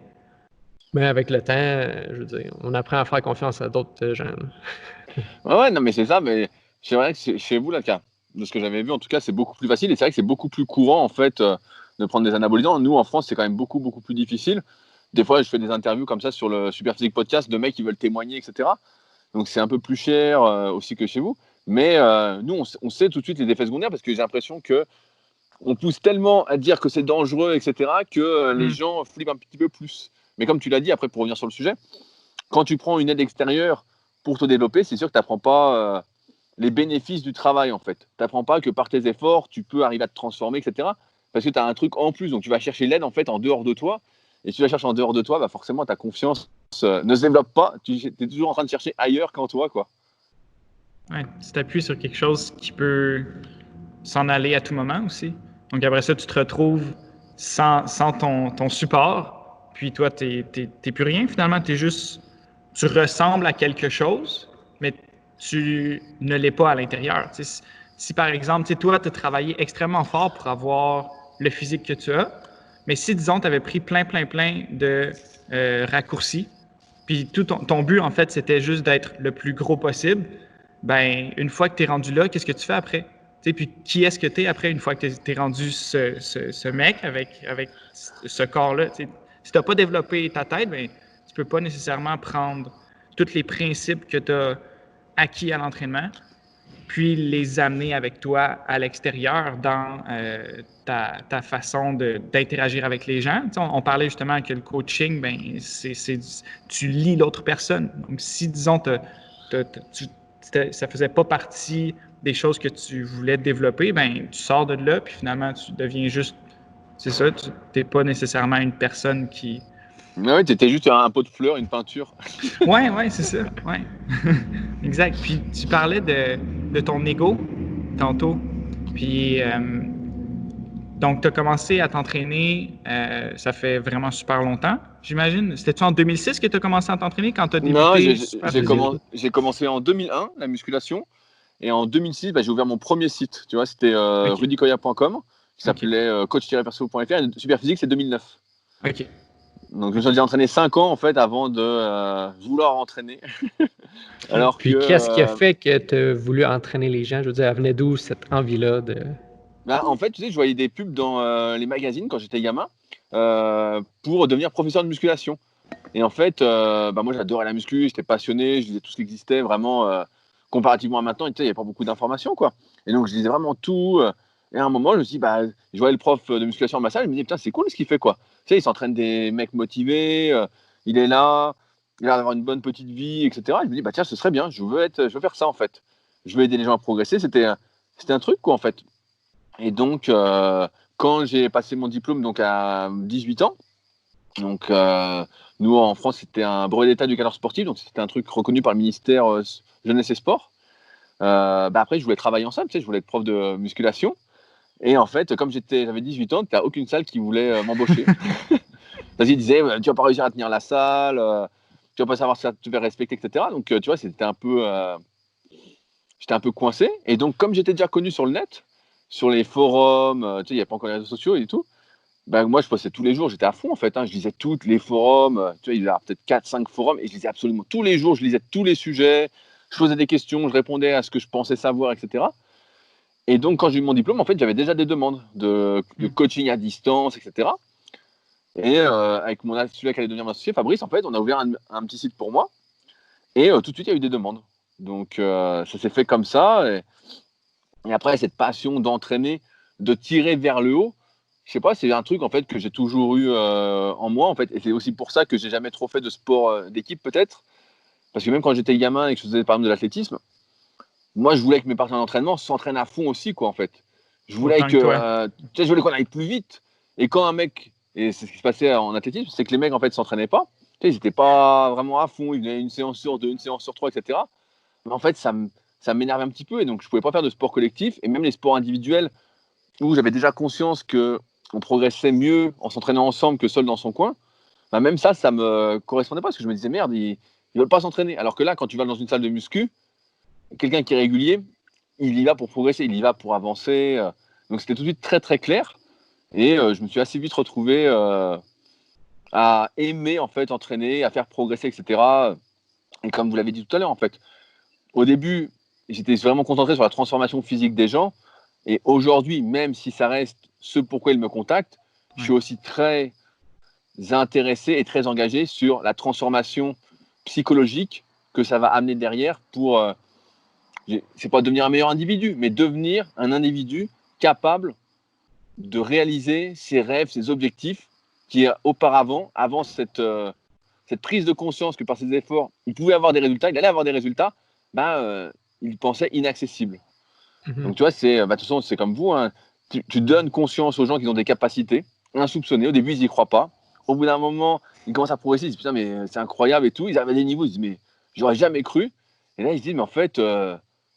Mais avec le temps, je veux dire, on apprend à faire confiance à d'autres gens. Ouais, non, mais c'est ça, mais c'est vrai que chez vous, là, de ce que j'avais vu, en tout cas, c'est beaucoup plus facile et c'est vrai que c'est beaucoup plus courant, en fait, de prendre des anabolisants. Nous, en France, c'est quand même beaucoup, beaucoup plus difficile. Des fois, je fais des interviews comme ça sur le Superphysique Podcast de mecs qui veulent témoigner, etc. Donc, c'est un peu plus cher aussi que chez vous. Mais nous, on sait tout de suite les effets secondaires parce que j'ai l'impression que on pousse tellement à dire que c'est dangereux, etc., que les gens flippent un petit peu plus. Mais comme tu l'as dit, après, pour revenir sur le sujet, quand tu prends une aide extérieure pour te développer, c'est sûr que tu n'apprends pas les bénéfices du travail, en fait. Tu n'apprends pas que par tes efforts, tu peux arriver à te transformer, etc. Parce que tu as un truc en plus. Donc, tu vas chercher l'aide, en fait, en dehors de toi. Et si tu la cherches en dehors de toi, bah forcément, ta confiance ne se développe pas. Tu es toujours en train de chercher ailleurs qu'en toi, quoi. Ouais, tu t'appuies sur quelque chose qui peut s'en aller à tout moment aussi. Donc après ça, tu te retrouves sans ton support. Puis toi, t'es plus rien finalement. Tu ressembles à quelque chose, mais tu ne l'es pas à l'intérieur. Si par exemple, toi, tu as travaillé extrêmement fort pour avoir le physique que tu as, mais si, disons, tu avais pris plein de raccourcis, puis tout ton but, en fait, c'était juste d'être le plus gros possible, ben une fois que tu es rendu là, qu'est-ce que tu fais après? Puis qui est-ce que tu es après, une fois que tu es rendu ce mec avec ce corps-là? Si tu n'as pas développé ta tête, ben, tu peux pas nécessairement prendre tous les principes que tu as acquis à l'entraînement, puis les amener avec toi à l'extérieur dans ta façon d'interagir avec les gens. On parlait justement que le coaching, ben, tu lis l'autre personne. Donc, si, disons, ça faisait pas partie des choses que tu voulais développer, ben, tu sors de là, puis finalement, tu deviens juste, c'est ça, tu n'es pas nécessairement une personne qui... Mais oui, tu étais juste un pot de fleurs, une peinture. Ouais, c'est ça, ouais. Exact. Puis tu parlais de ton ego tantôt. Puis donc, tu as commencé à t'entraîner, ça fait vraiment super longtemps, j'imagine. C'était-tu en 2006 que tu as commencé à t'entraîner quand tu as Non, débuté Super Physique? j'ai commencé en 2001, la musculation. Et en 2006, bah, j'ai ouvert mon premier site. Tu vois, c'était OK. rudicoya.com, qui OK. s'appelait coach-perso.fr. Et Superphysique, c'est 2009. OK. Donc, je me suis déjà entraîné 5 ans, en fait, avant de vouloir entraîner. Alors que, Puis qu'est-ce qui a fait que tu as voulu entraîner les gens? Je veux dire, elle venait d'où cette envie-là de. bah, en fait, tu sais, je voyais des pubs dans les magazines quand j'étais gamin pour devenir professeur de musculation. Et en fait, bah, moi, j'adorais la muscu, j'étais passionné, je lisais tout ce qui existait, vraiment, comparativement à maintenant, tu sais, il n'y avait pas beaucoup d'informations, quoi. Et donc, je lisais vraiment tout. Et à un moment, je me suis dit, bah, je voyais le prof de musculation en ma salle, je me dis, putain, c'est cool ce qu'il fait, quoi. Tu sais, il s'entraîne des mecs motivés, il est là, il a l'air d'avoir une bonne petite vie, etc. Et je me dis, bah, tiens, ce serait bien, je veux faire ça, en fait. Je veux aider les gens à progresser. C'était un truc, quoi, en fait. Et donc, quand j'ai passé mon diplôme donc à 18 ans, donc nous en France c'était un brevet d'état du cadre sportif, donc c'était un truc reconnu par le ministère Jeunesse et Sport. Bah après je voulais travailler en salle, tu sais, je voulais être prof de musculation. Et en fait, comme j'avais 18 ans, t'as aucune salle qui voulait m'embaucher. Parce qu'ils disaient, tu vas pas réussir à tenir la salle, tu vas pas savoir si ça te fait respecter, etc. Donc tu vois, j'étais un peu coincé. Et donc comme j'étais déjà connu sur le net, sur les forums, tu sais, il n'y avait pas encore les réseaux sociaux et tout. Ben, moi, je postais tous les jours, j'étais à fond en fait. Je lisais tous les forums, tu vois, il y avait peut-être 4-5 forums, et je lisais absolument tous les jours, je lisais tous les sujets, je posais des questions, je répondais à ce que je pensais savoir, etc. Et donc, quand j'ai eu mon diplôme, en fait, j'avais déjà des demandes de coaching à distance, etc. Et avec celui qui allait devenir mon associé, Fabrice, en fait, on a ouvert un petit site pour moi, et tout de suite, il y a eu des demandes. Donc, ça s'est fait comme ça. Et après, cette passion d'entraîner, de tirer vers le haut, je sais pas, c'est un truc en fait que j'ai toujours eu en moi en fait, et c'est aussi pour ça que j'ai jamais trop fait de sport d'équipe peut-être, parce que même quand j'étais gamin et que je faisais par exemple de l'athlétisme, moi je voulais que mes partenaires d'entraînement s'entraînent à fond aussi quoi en fait. Je voulais Autant que toi. tu sais, je voulais qu'on aille plus vite. Et quand un mec, et c'est ce qui se passait en athlétisme, c'est que les mecs en fait s'entraînaient pas, tu sais, ils étaient pas vraiment à fond, ils venaient une séance sur deux, une séance sur trois, etc. Mais en fait ça m'énervait un petit peu et donc je pouvais pas faire de sport collectif et même les sports individuels où j'avais déjà conscience que on progressait mieux en s'entraînant ensemble que seul dans son coin, bah même ça me correspondait pas parce que je me disais merde, ils veulent pas s'entraîner. Alors que là, quand tu vas dans une salle de muscu, quelqu'un qui est régulier, il y va pour progresser, il y va pour avancer. Donc c'était tout de suite très très clair et je me suis assez vite retrouvé à aimer en fait entraîner, à faire progresser, etc. Et comme vous l'avez dit tout à l'heure, en fait, au début, j'étais vraiment concentré sur la transformation physique des gens. Et aujourd'hui, même si ça reste ce pourquoi ils me contactent, je suis aussi très intéressé et très engagé sur la transformation psychologique que ça va amener derrière pour, c'est pas devenir un meilleur individu, mais devenir un individu capable de réaliser ses rêves, ses objectifs qui auparavant, avant cette prise de conscience que par ses efforts, il pouvait avoir des résultats, il allait avoir des résultats, il pensait inaccessibles. Donc tu vois, de toute façon, c'est comme vous, hein, tu donnes conscience aux gens qui ont des capacités insoupçonnées. Au début, ils n'y croient pas. Au bout d'un moment, ils commencent à progresser, ils se disent putain, mais c'est incroyable et tout. Ils arrivent à des niveaux, ils se disent mais j'aurais jamais cru. Et là, ils se disent mais en fait,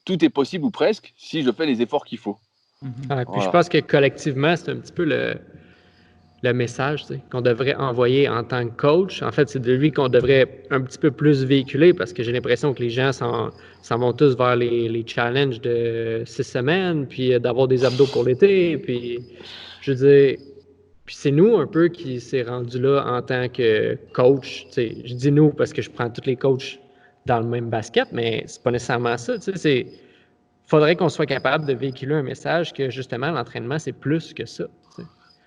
tout est possible ou presque si je fais les efforts qu'il faut. Puis je pense que collectivement, c'est un petit peu le message qu'on devrait envoyer en tant que coach. En fait, c'est de lui qu'on devrait un petit peu plus véhiculer parce que j'ai l'impression que les gens s'en vont tous vers les challenges de 6 semaines, puis d'avoir des abdos pour l'été. Puis, je veux dire, puis c'est nous un peu qui s'est rendu là en tant que coach. Je dis nous parce que je prends tous les coachs dans le même basket, mais c'est pas nécessairement ça. Il faudrait qu'on soit capable de véhiculer un message que justement l'entraînement, c'est plus que ça.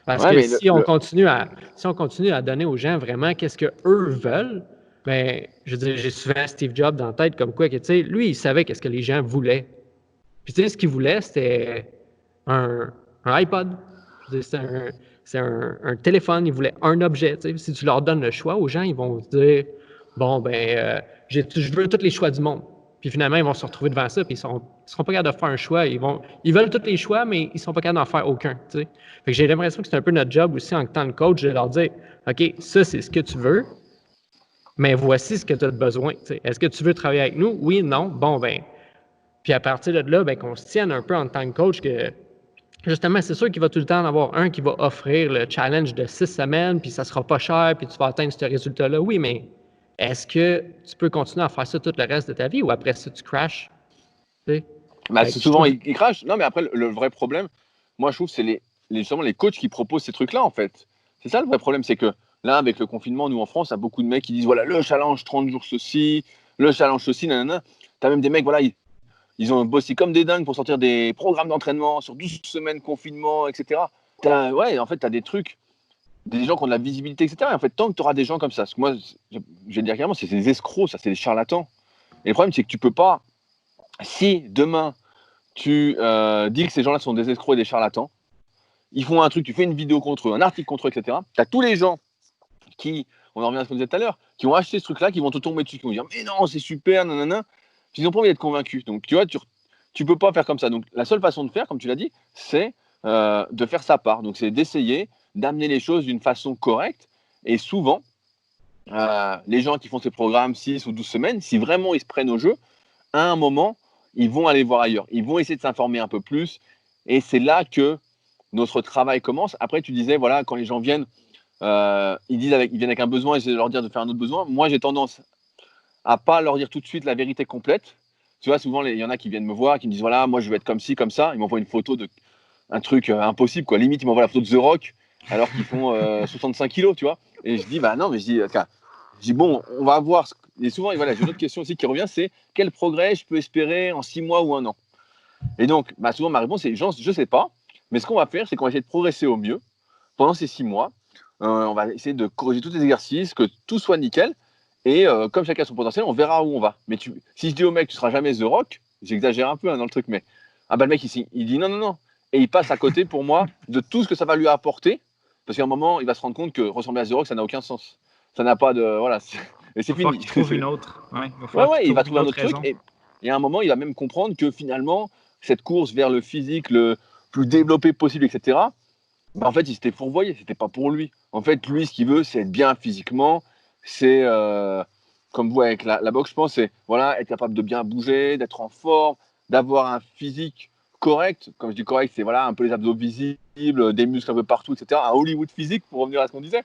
Parce que si on continue à donner aux gens vraiment qu'est-ce qu'eux veulent, ben, je veux dire, j'ai souvent Steve Jobs dans la tête comme quoi que, tu sais, lui, il savait qu'est-ce que les gens voulaient. Puis, tu sais, ce qu'il voulait, c'était un iPod. Je veux dire, c'est un téléphone. Il voulait un objet. Tu sais. Si tu leur donnes le choix aux gens, ils vont se dire, bon, ben, je veux tous les choix du monde. Puis finalement, ils vont se retrouver devant ça, puis ils seront pas capables de faire un choix. Ils veulent tous les choix, mais ils ne sont pas capables d'en faire aucun. Tu sais. Fait que j'ai l'impression que c'est un peu notre job aussi en tant que coach de leur dire, OK, ça, c'est ce que tu veux, mais voici ce que tu as besoin. Tu sais. Est-ce que tu veux travailler avec nous? Oui, non. Bon, ben. Puis à partir de là, ben, qu'on se tienne un peu en tant que coach que, justement, c'est sûr qu'il va tout le temps en avoir un qui va offrir le challenge de 6 semaines, puis ça sera pas cher, puis tu vas atteindre ce résultat-là. Oui, mais est-ce que tu peux continuer à faire ça tout le reste de ta vie ou après ça, tu crashes? C'est souvent, ils crashent. Non, mais après, le vrai problème, moi, je trouve, c'est justement les coachs qui proposent ces trucs-là, en fait. C'est ça le vrai problème, c'est que là, avec le confinement, nous, en France, il y a beaucoup de mecs qui disent, voilà, le challenge 30 jours ceci, le challenge ceci, nanana. T'as même des mecs, voilà, ils ont bossé comme des dingues pour sortir des programmes d'entraînement sur 12 semaines confinement, etc. En fait, tu as des trucs, des gens qui ont de la visibilité, etc. Et en fait, tant que tu auras des gens comme ça, parce que moi, je vais dire clairement, c'est des escrocs, ça, c'est des charlatans. Et le problème, c'est que tu peux pas, si demain, tu dis que ces gens-là sont des escrocs et des charlatans, ils font un truc, tu fais une vidéo contre eux, un article contre eux, etc. Tu as tous les gens qui, on en revient à ce qu'on disait tout à l'heure, qui ont acheté ce truc-là, qui vont te tomber dessus, qui vont dire mais non, c'est super, nanana. Puis ils n'ont pas envie d'être convaincus. Donc tu vois, tu peux pas faire comme ça. Donc la seule façon de faire, comme tu l'as dit, c'est de faire sa part. Donc c'est d'essayer d'amener les choses d'une façon correcte. Et souvent, les gens qui font ces programmes 6 ou 12 semaines, si vraiment ils se prennent au jeu, à un moment, ils vont aller voir ailleurs. Ils vont essayer de s'informer un peu plus. Et c'est là que notre travail commence. Après, tu disais, voilà, quand les gens viennent, ils viennent avec un besoin et j'essaie de leur dire de faire un autre besoin. Moi, j'ai tendance à pas leur dire tout de suite la vérité complète. Tu vois, souvent, il y en a qui viennent me voir, qui me disent, voilà, moi, je veux être comme ci, comme ça. Ils m'envoient une photo d'un truc impossible, quoi. Limite, ils m'envoient la photo de The Rock, alors qu'ils font 65 kilos, tu vois. Et je dis, bah non, mais je dis bon, on va voir. Et souvent, voilà, j'ai une autre question aussi qui revient, c'est quel progrès je peux espérer en 6 mois ou 1 an. Et donc, souvent, ma réponse, c'est, je sais pas. Mais ce qu'on va faire, c'est qu'on va essayer de progresser au mieux pendant ces 6 mois. On va essayer de corriger tous les exercices, que tout soit nickel. Et comme chacun a son potentiel, on verra où on va. Mais si je dis au mec, tu seras jamais The Rock, j'exagère un peu dans le truc, mais le mec, il dit non, non, non. Et il passe à côté, pour moi, de tout ce que ça va lui apporter. Parce qu'à un moment, il va se rendre compte que ressembler à The Rock, ça n'a aucun sens. Ça n'a pas de. Voilà. Et c'est fini. Il trouve une autre. Il va trouver un autre truc. Et à un moment, il va même comprendre que finalement, cette course vers le physique le plus développé possible, etc., en fait, il s'était fourvoyé. C'était pas pour lui. En fait, lui, ce qu'il veut, c'est être bien physiquement. C'est, comme vous avec la boxe, je pense, c'est voilà, être capable de bien bouger, d'être en forme, d'avoir un physique correct. Comme je dis correct, c'est voilà, un peu les abdos visibles, des muscles un peu partout, etc. Un Hollywood physique, pour revenir à ce qu'on disait.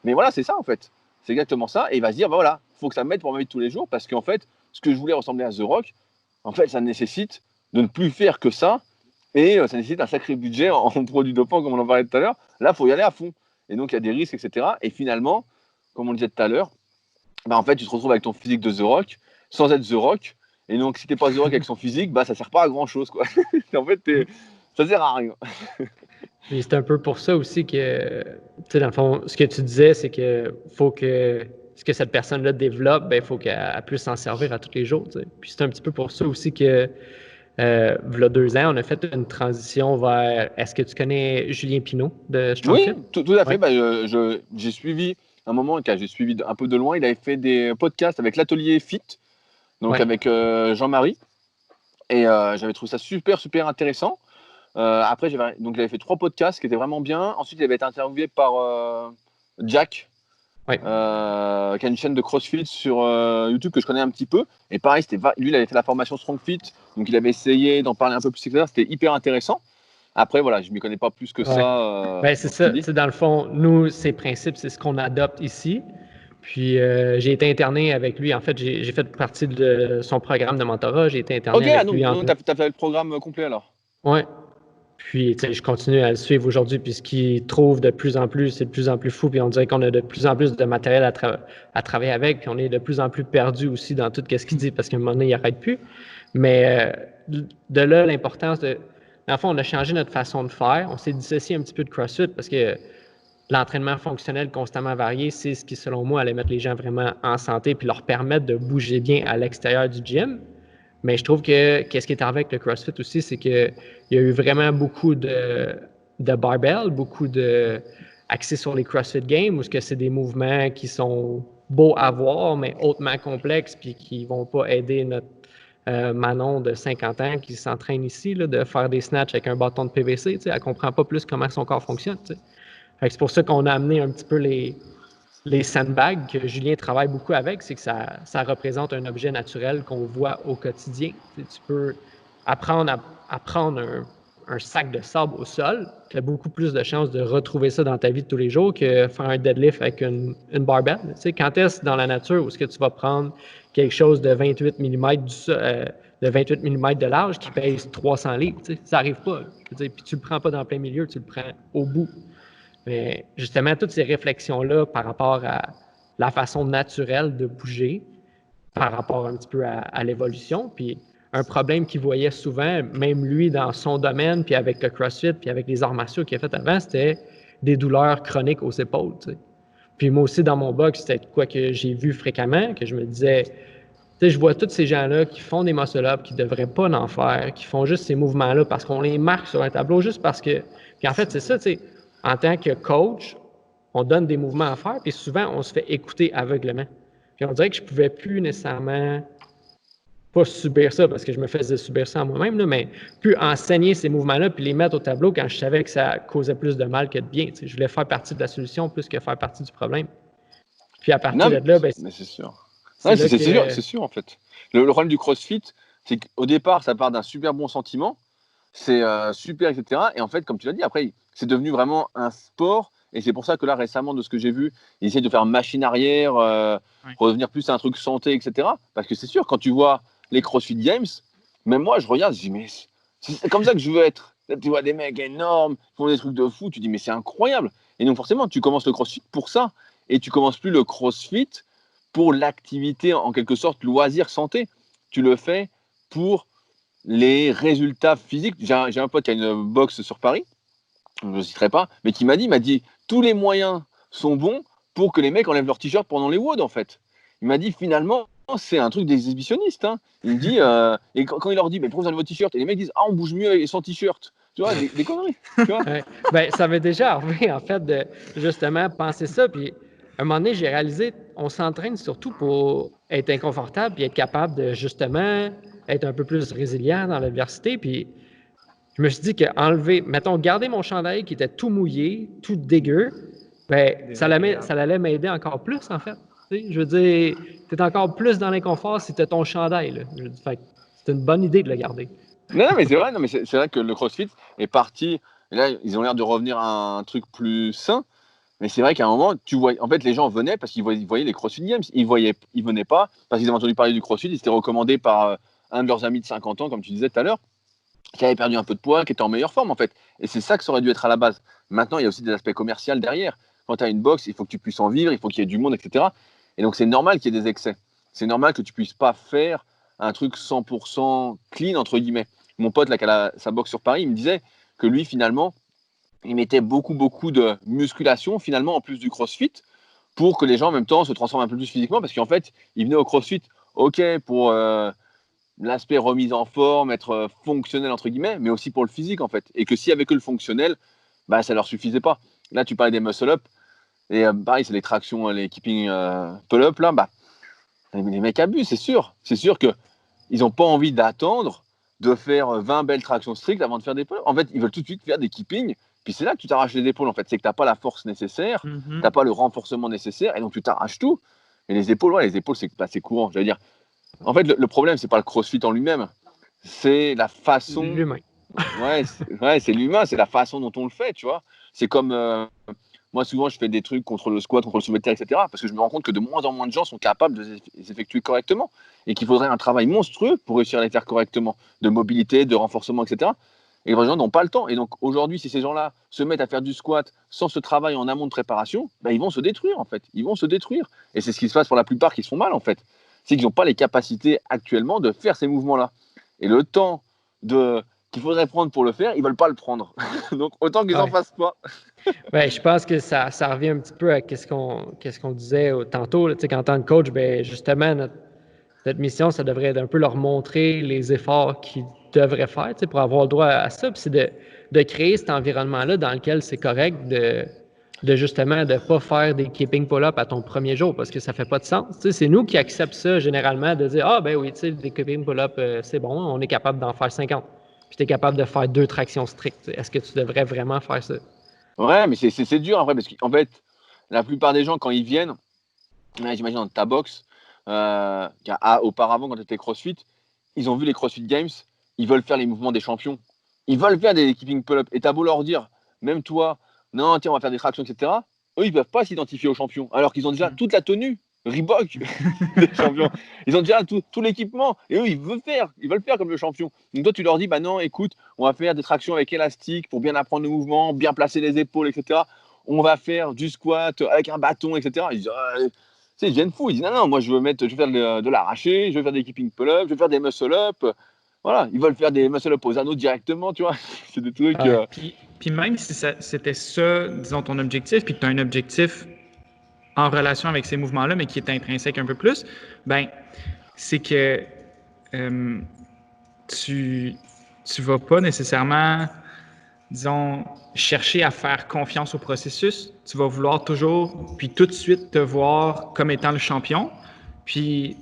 Mais voilà, c'est ça, en fait. C'est exactement ça. Et il va se dire, voilà, il faut que ça m'aide pour ma vie de tous les jours. Parce qu'en fait, ce que je voulais ressembler à The Rock, en fait, ça nécessite de ne plus faire que ça. Et ça nécessite un sacré budget en produits dopants, comme on en parlait tout à l'heure. Là, il faut y aller à fond. Et donc, il y a des risques, etc. Et finalement, comme on le disait tout à l'heure, bah, en fait, tu te retrouves avec ton physique de The Rock, sans être The Rock. Et donc, si t'es pas The Rock avec son physique, bah, ça sert pas à grand chose, quoi. En fait, ça sert à rien. Puis c'est un peu pour ça aussi que, tu sais, dans le fond, ce que tu disais, c'est que faut que ce que cette personne-là développe, ben, il faut qu'elle puisse s'en servir à tous les jours. Tu sais. Puis c'est un petit peu pour ça aussi que, v'là 2 ans, on a fait une transition vers. Est-ce que tu connais Julien Pinault de Oui, StrongFit? tout à fait. Ouais. Bah, j'ai suivi un moment, j'ai suivi un peu de loin. Il avait fait des podcasts avec l'atelier Fit, donc Ouais. avec Jean-Marie. Et j'avais trouvé ça super, super intéressant. Après, j'avais fait 3 podcasts qui étaient vraiment bien. Ensuite, il avait été interviewé par Jack, Ouais. qui a une chaîne de CrossFit sur YouTube que je connais un petit peu. Et pareil, lui, il avait fait la formation StrongFit, donc il avait essayé d'en parler un peu plus, etc. C'était hyper intéressant. Après, voilà, je ne m'y connais pas plus que Ouais. ça Ben, c'est dans ce qu'il ça. dit. Tu sais, dans le fond, nous, ces principes, c'est ce qu'on adopte ici. Puis j'ai été interné avec lui. En fait, j'ai fait partie de son programme de mentorat. J'ai été interné Ok, avec donc lui en. t'as fait le programme complet alors. Ouais. Puis, tu sais, je continue à le suivre aujourd'hui. Puis, ce qu'il trouve de plus en plus, c'est de plus en plus fou. Puis, on dirait qu'on a de plus en plus de matériel à travailler avec. Puis, on est de plus en plus perdu aussi dans tout ce qu'il dit parce qu'à un moment donné, il n'arrête plus. Mais de là, l'importance de. Dans le fond, on a changé notre façon de faire. On s'est dissocié un petit peu de CrossFit parce que l'entraînement fonctionnel constamment varié, c'est ce qui, selon moi, allait mettre les gens vraiment en santé puis leur permettre de bouger bien à l'extérieur du gym. Mais je trouve que qu'est-ce qui est arrivé avec le CrossFit aussi, c'est qu'il y a eu vraiment beaucoup de barbell, beaucoup de axés sur les CrossFit Games, où c'est des mouvements qui sont beaux à voir, mais hautement complexes, puis qui vont pas aider notre Manon de 50 ans qui s'entraîne ici, là, de faire des snatchs avec un bâton de PVC. Elle ne comprend pas plus comment son corps fonctionne. C'est pour ça qu'on a amené un petit peu les sandbags que Julien travaille beaucoup avec, c'est que ça représente un objet naturel qu'on voit au quotidien. Tu peux apprendre à prendre un sac de sable au sol, tu as beaucoup plus de chances de retrouver ça dans ta vie de tous les jours que faire un deadlift avec une barbell. Tu sais, quand est-ce dans la nature où est-ce que tu vas prendre quelque chose de 28 mm de 28 mm de large qui pèse 300 livres? Tu sais, ça n'arrive pas. Puis tu ne le prends pas dans plein milieu, tu le prends au bout. Mais justement, toutes ces réflexions-là par rapport à la façon naturelle de bouger, par rapport un petit peu à l'évolution, puis un problème qu'il voyait souvent, même lui dans son domaine, puis avec le CrossFit, puis avec les arts martiaux qu'il a fait avant, c'était des douleurs chroniques aux épaules. Tu sais. Puis moi aussi, dans mon box, c'était quoi que j'ai vu fréquemment, que je me disais, tu sais, je vois tous ces gens-là qui font des muscle-up, qui ne devraient pas en faire, qui font juste ces mouvements-là parce qu'on les marque sur un tableau, juste parce que. Puis en fait, c'est ça, tu sais, en tant que coach, on donne des mouvements à faire, puis souvent, on se fait écouter aveuglement. Puis on dirait que je ne pouvais plus nécessairement pas subir ça parce que je me faisais subir ça à moi-même, là, mais plus enseigner ces mouvements-là puis les mettre au tableau quand je savais que ça causait plus de mal que de bien. Tu sais, je voulais faire partie de la solution plus que faire partie du problème. Puis à partir Non, de là, ben, mais c'est sûr. c'est là C'est sûr, que. c'est sûr en fait. Le problème du CrossFit, c'est qu'au départ, ça part d'un super bon sentiment, c'est super, etc. Et en fait, comme tu l'as dit, après, c'est devenu vraiment un sport. Et c'est pour ça que là, récemment, de ce que j'ai vu, ils essaient de faire machine arrière, revenir plus à un truc santé, etc. Parce que c'est sûr, quand tu vois les CrossFit Games, même moi, je regarde, je dis, mais c'est comme ça que je veux être. Là, tu vois des mecs énormes, qui font des trucs de fou, tu dis, mais c'est incroyable. Et donc, forcément, tu commences le CrossFit pour ça. Et tu commences plus le CrossFit pour l'activité, en quelque sorte, loisir santé. Tu le fais pour les résultats physiques. J'ai un pote qui a une boxe sur Paris, je ne le citerai pas, mais qui m'a dit tous les moyens sont bons pour que les mecs enlèvent leur t-shirt pendant les WOD en fait. Il m'a dit finalement c'est un truc d'exhibitionniste. Hein. Il me dit et quand il leur dit mais pourquoi vous enlevez votre t-shirt et les mecs disent ah on bouge mieux sans t-shirt. Tu vois des conneries. Tu vois Ouais. Ben, ça m'est déjà arrivé, en fait, de justement penser ça. Puis, à un moment donné, j'ai réalisé, on s'entraîne surtout pour être inconfortable puis être capable de, justement, être un peu plus résilient dans l'adversité. Puis, je me suis dit qu'enlever, mettons, garder mon chandail qui était tout mouillé, tout dégueu, ben, ça allait m'aider encore plus, en fait. Tu sais, je veux dire, tu es encore plus dans l'inconfort si tu as ton chandail. Là. Fait, c'est une bonne idée de le garder. Non, mais c'est vrai, non, mais c'est vrai que le CrossFit est parti. Et là, ils ont l'air de revenir à un truc plus sain. Mais c'est vrai qu'à un moment, tu vois, en fait, les gens venaient parce qu'ils voyaient les CrossFit Games. Ils venaient pas parce qu'ils avaient entendu parler du CrossFit. Ils étaient recommandés par un de leurs amis de 50 ans, comme tu disais tout à l'heure, qui avait perdu un peu de poids, qui était en meilleure forme, en fait. Et c'est ça que ça aurait dû être à la base. Maintenant, il y a aussi des aspects commerciaux derrière. Quand tu as une boxe, il faut que tu puisses en vivre, il faut qu'il y ait du monde, etc. Et donc, c'est normal qu'il y ait des excès. C'est normal que tu puisses pas faire un truc 100% clean, entre guillemets. Mon pote, là, qui a sa boxe sur Paris, il me disait que lui, finalement, il mettait beaucoup de musculation, finalement, en plus du crossfit, pour que les gens, en même temps, se transforment un peu plus physiquement, parce qu'en fait, ils venaient au crossfit, ok, pour l'aspect remise en forme, être fonctionnel, entre guillemets, mais aussi pour le physique, en fait. Et que s'il y avait que le fonctionnel, bah, ça leur suffisait pas. Là, tu parlais des muscle-up, et pareil, c'est les tractions, les keeping pull-up, là, bah, les mecs abusent, c'est sûr. C'est sûr qu'ils n'ont pas envie d'attendre de faire 20 belles tractions strictes avant de faire des pull-ups. En fait, ils veulent tout de suite faire des keeping, puis c'est là que tu t'arraches les épaules, en fait. C'est que tu n'as pas la force nécessaire, tu n'as pas le renforcement nécessaire, et donc tu t'arraches tout. Et les épaules, c'est courant. Je veux dire, en fait, le problème, c'est pas le crossfit en lui-même, c'est la façon. L'humain. C'est l'humain, c'est la façon dont on le fait, tu vois. C'est comme moi, souvent, je fais des trucs contre le squat, contre le soulevé de terre, etc. Parce que je me rends compte que de moins en moins de gens sont capables de les effectuer correctement et qu'il faudrait un travail monstrueux pour réussir à les faire correctement, de mobilité, de renforcement, etc. Et les gens n'ont pas le temps. Et donc, aujourd'hui, si ces gens-là se mettent à faire du squat sans ce travail en amont de préparation, ben, ils vont se détruire, en fait. Ils vont se détruire. Et c'est ce qui se passe pour la plupart qui se font mal, en fait. C'est qu'ils n'ont pas les capacités actuellement de faire ces mouvements-là. Et le temps qu'il faudrait prendre pour le faire, ils ne veulent pas le prendre. Donc, autant qu'ils n'en fassent pas. Ouais, je pense que ça revient un petit peu à qu'est-ce qu'on disait tantôt. Là, qu'en tant que coach, ben, justement, notre mission, ça devrait être un peu leur montrer les efforts qu'ils devraient faire pour avoir le droit à ça. Puis c'est de créer cet environnement-là dans lequel c'est correct de justement de ne pas faire des keeping pull-up à ton premier jour parce que ça ne fait pas de sens. C'est nous qui acceptons ça généralement de dire « Ah, ben oui, des keeping pull-up, c'est bon, on est capable d'en faire 50. » Puis tu es capable de faire 2 tractions strictes. Est-ce que tu devrais vraiment faire ça? Ouais, mais c'est dur en vrai, parce qu'en fait, la plupart des gens, quand ils viennent, j'imagine dans ta box, auparavant, quand tu étais CrossFit, ils ont vu les CrossFit Games, ils veulent faire les mouvements des champions. Ils veulent faire des keeping pull-up. Et t'as beau leur dire, même toi, non, tiens, on va faire des tractions, etc. Eux, ils ne peuvent pas s'identifier aux champions, alors qu'ils ont déjà toute la tenue Reebok des champions. Ils ont déjà tout l'équipement. Et eux, ils veulent faire comme le champion. Donc toi, tu leur dis, bah non, écoute, on va faire des tractions avec élastique pour bien apprendre le mouvement, bien placer les épaules, etc. On va faire du squat avec un bâton, etc. Ils disent, ils deviennent fous. Ils disent, non, moi, je veux faire de l'arraché, je veux faire des keeping pull-up, je veux faire des muscle-up. Voilà, ils veulent faire des muscle-up aux anneaux directement, tu vois. C'est des trucs. Puis même si c'était ça, disons, ton objectif, puis que tu as un objectif en relation avec ces mouvements-là, mais qui est intrinsèque un peu plus, ben, c'est que tu vas pas nécessairement, disons, chercher à faire confiance au processus. Tu vas vouloir toujours, puis tout de suite, te voir comme étant le champion. Puis,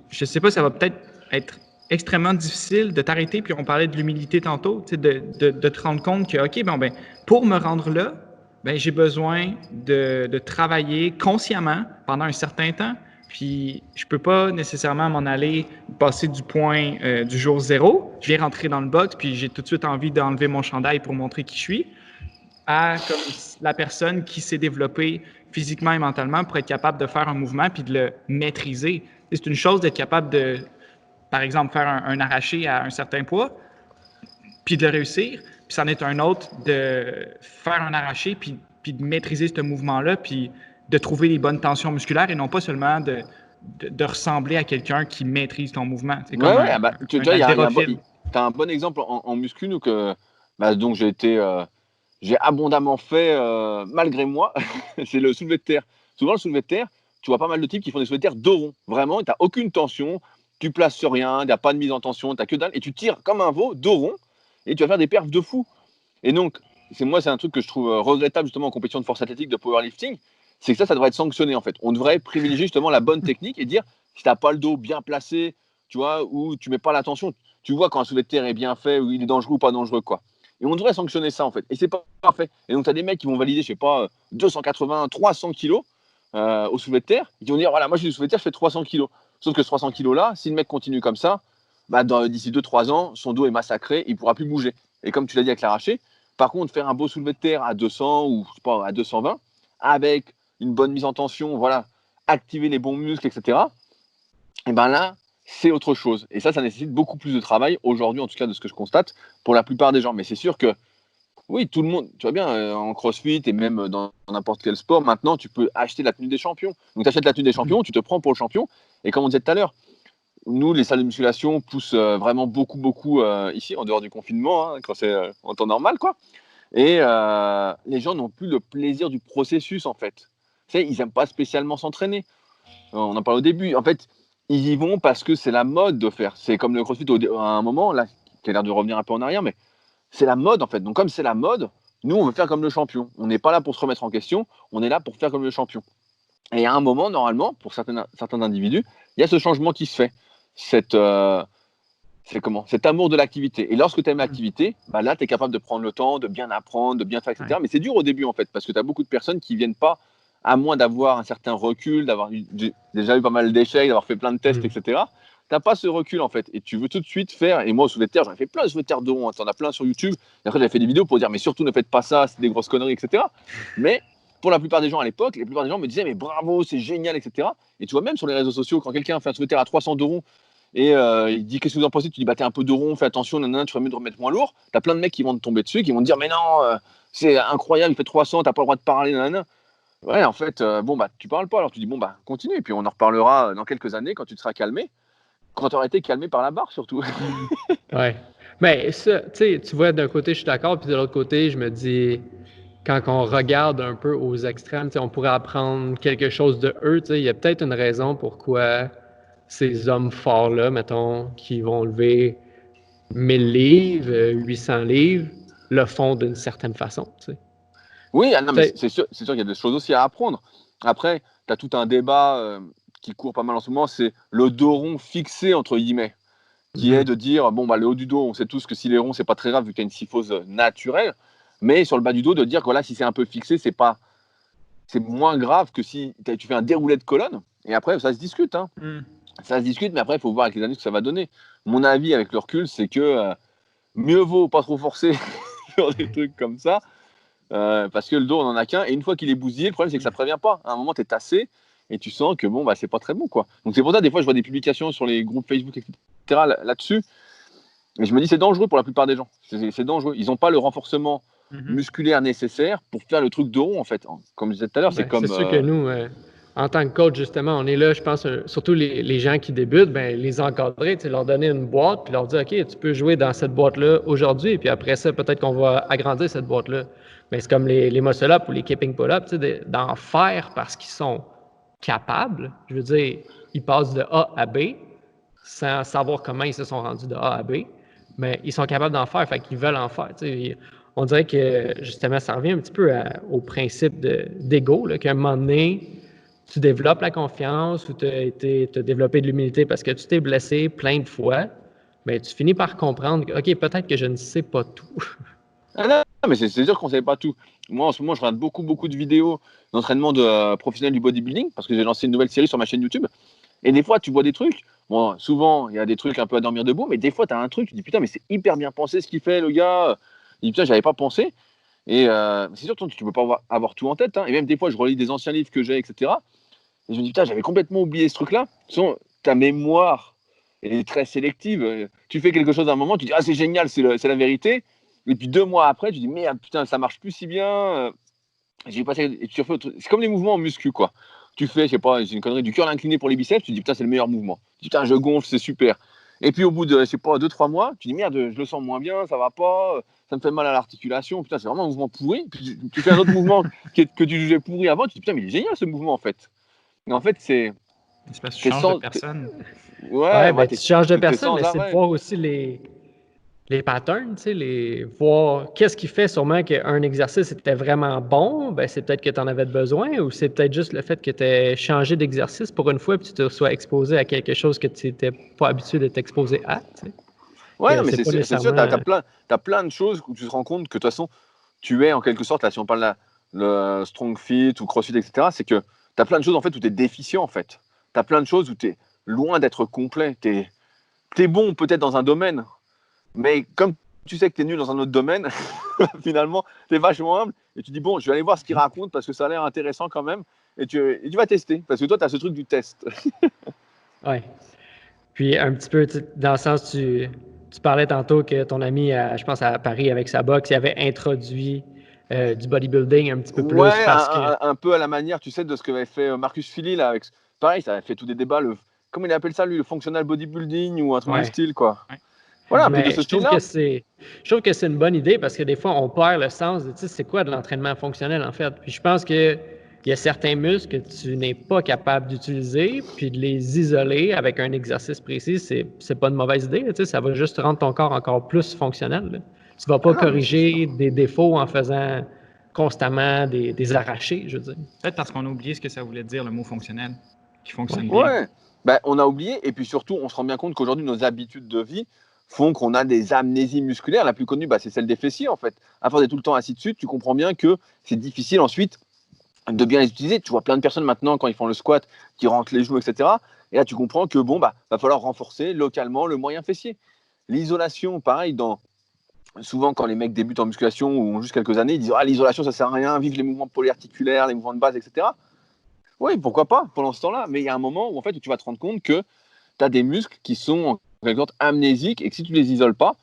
je sais pas, ça va peut-être être extrêmement difficile de t'arrêter. Puis, on parlait de l'humilité tantôt, de te rendre compte que, OK, bon, ben, pour me rendre là, ben, j'ai besoin de travailler consciemment pendant un certain temps. Puis, je peux pas nécessairement m'en aller passer du point du jour zéro. Je viens rentrer dans le box, puis j'ai tout de suite envie d'enlever mon chandail pour montrer qui je suis, à comme la personne qui s'est développée physiquement et mentalement pour être capable de faire un mouvement puis de le maîtriser. C'est une chose d'être capable de, par exemple, faire un arraché à un certain poids, puis de le réussir. Puis c'en est un autre de faire un arraché puis de maîtriser ce mouvement-là, puis de trouver les bonnes tensions musculaires et non pas seulement de ressembler à quelqu'un qui maîtrise ton mouvement. C'est comme tu as un bon exemple en muscu, nous, que donc j'ai abondamment fait malgré moi, c'est le soulevé de terre. Souvent, le soulevé de terre, tu vois pas mal de types qui font des soulevés de terre dos rond. Vraiment, tu n'as aucune tension, tu places sur rien, il n'y a pas de mise en tension, tu n'as que dalle, et tu tires comme un veau, dos rond, et tu vas faire des perfs de fou. Et donc, c'est un truc que je trouve regrettable justement en compétition de force athlétique, de powerlifting, c'est que ça devrait être sanctionné en fait. On devrait privilégier justement la bonne technique et dire, si tu n'as pas le dos bien placé, tu vois, ou tu mets pas l'attention, tu vois quand un soulevé de terre est bien fait, ou il est dangereux ou pas dangereux, quoi. Et on devrait sanctionner ça, en fait. Et c'est pas parfait. Et donc, tu as des mecs qui vont valider, je sais pas, 280, 300 kilos au soulevé de terre. Ils vont dire, voilà, moi, j'ai du soulevé de terre, je fais 300 kilos. Sauf que ce 300 kilos-là, si le mec continue comme ça, bah, d'ici 2-3 ans, son dos est massacré, il ne pourra plus bouger. Et comme tu l'as dit avec l'arraché, par contre, faire un beau soulevé de terre à 200 ou je sais pas, à 220, avec une bonne mise en tension, voilà, activer les bons muscles, etc., et ben là, c'est autre chose. Et ça nécessite beaucoup plus de travail, aujourd'hui, en tout cas, de ce que je constate, pour la plupart des gens. Mais c'est sûr que Oui, tout le monde, tu vois bien, en CrossFit et même dans n'importe quel sport, maintenant, tu peux acheter la tenue des champions. Donc, tu achètes la tenue des champions, tu te prends pour le champion. Et comme on disait tout à l'heure, nous, les salles de musculation poussent vraiment beaucoup, beaucoup ici, en dehors du confinement, hein, quand c'est en temps normal, quoi. Et les gens n'ont plus le plaisir du processus, en fait. Tu sais, ils n'aiment pas spécialement s'entraîner. On en parlait au début. En fait, ils y vont parce que c'est la mode de faire. C'est comme le CrossFit à un moment, là, qui a l'air de revenir un peu en arrière, mais c'est la mode, en fait. Donc, comme c'est la mode, nous, on veut faire comme le champion. On n'est pas là pour se remettre en question, on est là pour faire comme le champion. Et à un moment, normalement, pour certains individus, il y a ce changement qui se fait. Cet amour de l'activité. Et lorsque tu aimes l'activité, bah là, tu es capable de prendre le temps, de bien apprendre, de bien faire, etc. Ouais. Mais c'est dur au début, en fait, parce que tu as beaucoup de personnes qui ne viennent pas, à moins d'avoir un certain recul, d'avoir déjà eu pas mal d'échecs, d'avoir fait plein de tests, etc. Tu n'as pas ce recul, en fait. Et tu veux tout de suite faire. Et moi, au soulevé de terre, j'en ai fait plein de soulevés de terre de rond. Tu en as plein sur YouTube. Et après, j'avais fait des vidéos pour dire, mais surtout, ne faites pas ça, c'est des grosses conneries, etc. Mais pour la plupart des gens à l'époque, la plupart des gens me disaient, mais bravo, c'est génial, etc. Et tu vois, même sur les réseaux sociaux, quand quelqu'un fait un soulevé de terre à 300 de rond, et il dit qu'est-ce que vous en pensez, tu dis bah t'es un peu de rond, fais attention, nanana, tu ferais mieux de remettre moins lourd. T'as plein de mecs qui vont te tomber dessus, qui vont te dire mais non, c'est incroyable, il fait 300, t'as pas le droit de parler, nanana. Ouais, en fait, bon bah tu parles pas, alors tu dis bon bah continue, et puis on en reparlera dans quelques années quand tu te seras calmé, quand tu auras été calmé par la barre surtout. Ouais. Mais ça, tu vois, d'un côté, je suis d'accord, puis de l'autre côté, je me dis, quand on regarde un peu aux extrêmes, on pourrait apprendre quelque chose de eux. Il y a peut-être une raison pourquoi ces hommes forts-là, mettons, qui vont lever 1000 livres, 800 livres, le font d'une certaine façon. Oui, non, mais Peut-être. c'est sûr qu'il y a des choses aussi à apprendre. Après, tu as tout un débat qui court pas mal en ce moment, c'est le dos rond fixé, entre guillemets, qui est de dire, bon, bah, le haut du dos, on sait tous que s'il est rond, c'est pas très grave vu que tu as une syphose naturelle, mais sur le bas du dos, de dire que voilà, si c'est un peu fixé, c'est moins grave que si tu fais un déroulé de colonne, et après, ça se discute, hein. Ça se discute, mais après, il faut voir avec les années ce que ça va donner. Mon avis, avec le recul, c'est que mieux vaut pas trop forcer sur des trucs comme ça, parce que le dos, on en a qu'un, et une fois qu'il est bousillé, le problème, c'est que ça prévient pas. À un moment, tu es tassé, et tu sens que bon, bah, c'est pas très bon, quoi. Donc, c'est pour ça, des fois, je vois des publications sur les groupes Facebook, etc., là-dessus, et je me dis, c'est dangereux pour la plupart des gens. C'est dangereux. Ils n'ont pas le renforcement musculaire nécessaire pour faire le truc de rond, en fait. Comme je disais tout à l'heure, c'est comme. C'est sûr que nous, en tant que coach, justement, on est là, je pense, surtout les gens qui débutent, les encadrer, leur donner une boîte, puis leur dire, OK, tu peux jouer dans cette boîte-là aujourd'hui, et puis après ça, peut-être qu'on va agrandir cette boîte-là. Mais c'est comme les muscle-up ou les keeping pull-up, d'en faire parce qu'ils sont capables. Je veux dire, ils passent de A à B sans savoir comment ils se sont rendus de A à B, mais ils sont capables d'en faire, fait qu'ils veulent en faire. On dirait que, justement, ça revient un petit peu au principe d'ego, qu'à un moment donné, tu développes la confiance ou tu as développé de l'humilité parce que tu t'es blessé plein de fois, mais tu finis par comprendre que, OK, peut-être que je ne sais pas tout. Ah non, mais c'est sûr qu'on ne savait pas tout. Moi, en ce moment, je regarde beaucoup, beaucoup de vidéos d'entraînement de professionnels du bodybuilding parce que j'ai lancé une nouvelle série sur ma chaîne YouTube. Et des fois, tu vois des trucs. Bon, souvent, il y a des trucs un peu à dormir debout, mais des fois, tu as un truc, tu dis putain, mais c'est hyper bien pensé ce qu'il fait, le gars. Il dit putain, j'avais pas pensé. Et c'est sûr, tu ne peux pas avoir tout en tête, hein. Et même des fois, je relis des anciens livres que j'ai, etc. Et je me dis putain, j'avais complètement oublié ce truc-là. De toute façon, ta mémoire est très sélective. Tu fais quelque chose à un moment, tu dis ah, c'est génial, c'est la vérité. Et puis 2 mois après, tu dis merde, putain, ça marche plus si bien. J'ai passé, et tu refais c'est comme les mouvements en muscu, quoi. Tu fais, je sais pas, j'ai une connerie, du curl incliné pour les biceps, tu dis putain, c'est le meilleur mouvement. Tu dis putain, je gonfle, c'est super. Et puis au bout de, je sais pas, 2-3 mois, tu dis merde, je le sens moins bien, ça va pas, ça me fait mal à l'articulation, putain, c'est vraiment un mouvement pourri. Puis tu fais un autre mouvement que tu jugeais pourri avant, tu dis putain, mais il est génial ce mouvement en fait. Et en fait, c'est parce que tu changes de personne. Ouais, Ouais, tu changes de personne, sans mais c'est de arrêt. voir aussi les patterns, voir qu'est-ce qui fait sûrement qu'un exercice était vraiment bon, c'est peut-être que tu en avais besoin ou c'est peut-être juste le fait que tu aies changé d'exercice pour une fois et que tu te sois exposé à quelque chose que tu n'étais pas habitué d'être exposé à. Ouais, non, mais c'est sûr, nécessairement... t'as plein de choses où tu te rends compte que de toute façon, tu es en quelque sorte, là, si on parle le Strong Fit ou CrossFit, etc., c'est que tu as plein de choses en fait où tu es déficient en fait. Tu as plein de choses où tu es loin d'être complet. Tu es bon peut-être dans un domaine, mais comme tu sais que tu es nul dans un autre domaine, finalement, tu es vachement humble et tu dis bon, je vais aller voir ce qu'il raconte parce que ça a l'air intéressant quand même et tu vas tester parce que toi, tu as ce truc du test. Ouais. Puis un petit peu dans le sens, tu parlais tantôt que ton ami, je pense à Paris avec sa boxe, il avait introduit du bodybuilding un petit peu plus Ouais, parce que... un peu à la manière, tu sais, de ce que avait fait Marcus Philly, là, avec... Pareil, ça avait fait tous des débats, comment il appelle ça, lui, le functional bodybuilding ou un truc du Ouais. style, quoi. Ouais. Voilà, un truc de Mais ce je trouve style-là. je trouve que c'est une bonne idée parce que des fois, on perd le sens de, tu sais, c'est quoi de l'entraînement fonctionnel, en fait. Puis je pense que il y a certains muscles que tu n'es pas capable d'utiliser, puis de les isoler avec un exercice précis, c'est pas une mauvaise idée, tu sais, ça va juste rendre ton corps encore plus fonctionnel, là. Tu vas Ah pas non, mais c'est sûr. corriger des défauts en faisant constamment des arrachés, je veux dire. Peut-être parce qu'on a oublié ce que ça voulait dire, le mot fonctionnel, qui fonctionne bien. Ouais, ben, on a oublié, et puis surtout, on se rend bien compte qu'aujourd'hui, nos habitudes de vie font qu'on a des amnésies musculaires. La plus connue, c'est celle des fessiers, en fait. À force d'être tout le temps assis dessus, tu comprends bien que c'est difficile ensuite de bien les utiliser. Tu vois plein de personnes maintenant, quand ils font le squat, qui rentrent les genoux, etc. Et là, tu comprends que, va falloir renforcer localement le moyen fessier. L'isolation, pareil, souvent quand les mecs débutent en musculation ou ont juste quelques années, ils disent « Ah, l'isolation, ça sert à rien, vive les mouvements polyarticulaires, les mouvements de base, etc. » Oui, pourquoi pas pendant ce temps-là. Mais il y a un moment où, en fait, où tu vas te rendre compte que tu as des muscles qui sont en quelque sorte amnésiques et que si tu les isoles pas,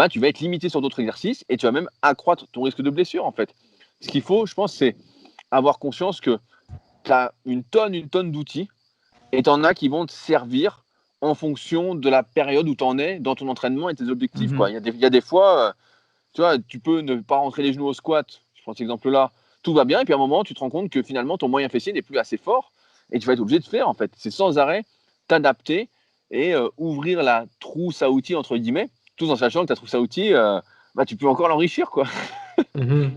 tu vas être limité sur d'autres exercices et tu vas même accroître ton risque de blessure, en fait. Ce qu'il faut, je pense, c'est avoir conscience que tu as une tonne d'outils et tu en as qui vont te servir en fonction de la période où tu en es dans ton entraînement et tes objectifs. Quoi. Il y a des fois, tu vois, tu peux ne pas rentrer les genoux au squat, je prends cet exemple-là, tout va bien, et puis à un moment, tu te rends compte que finalement, ton moyen fessier n'est plus assez fort, et tu vas être obligé de faire, en fait. C'est sans arrêt t'adapter et ouvrir la trousse à outils, entre guillemets, tout en sachant que ta trousse à outils, tu peux encore l'enrichir, quoi.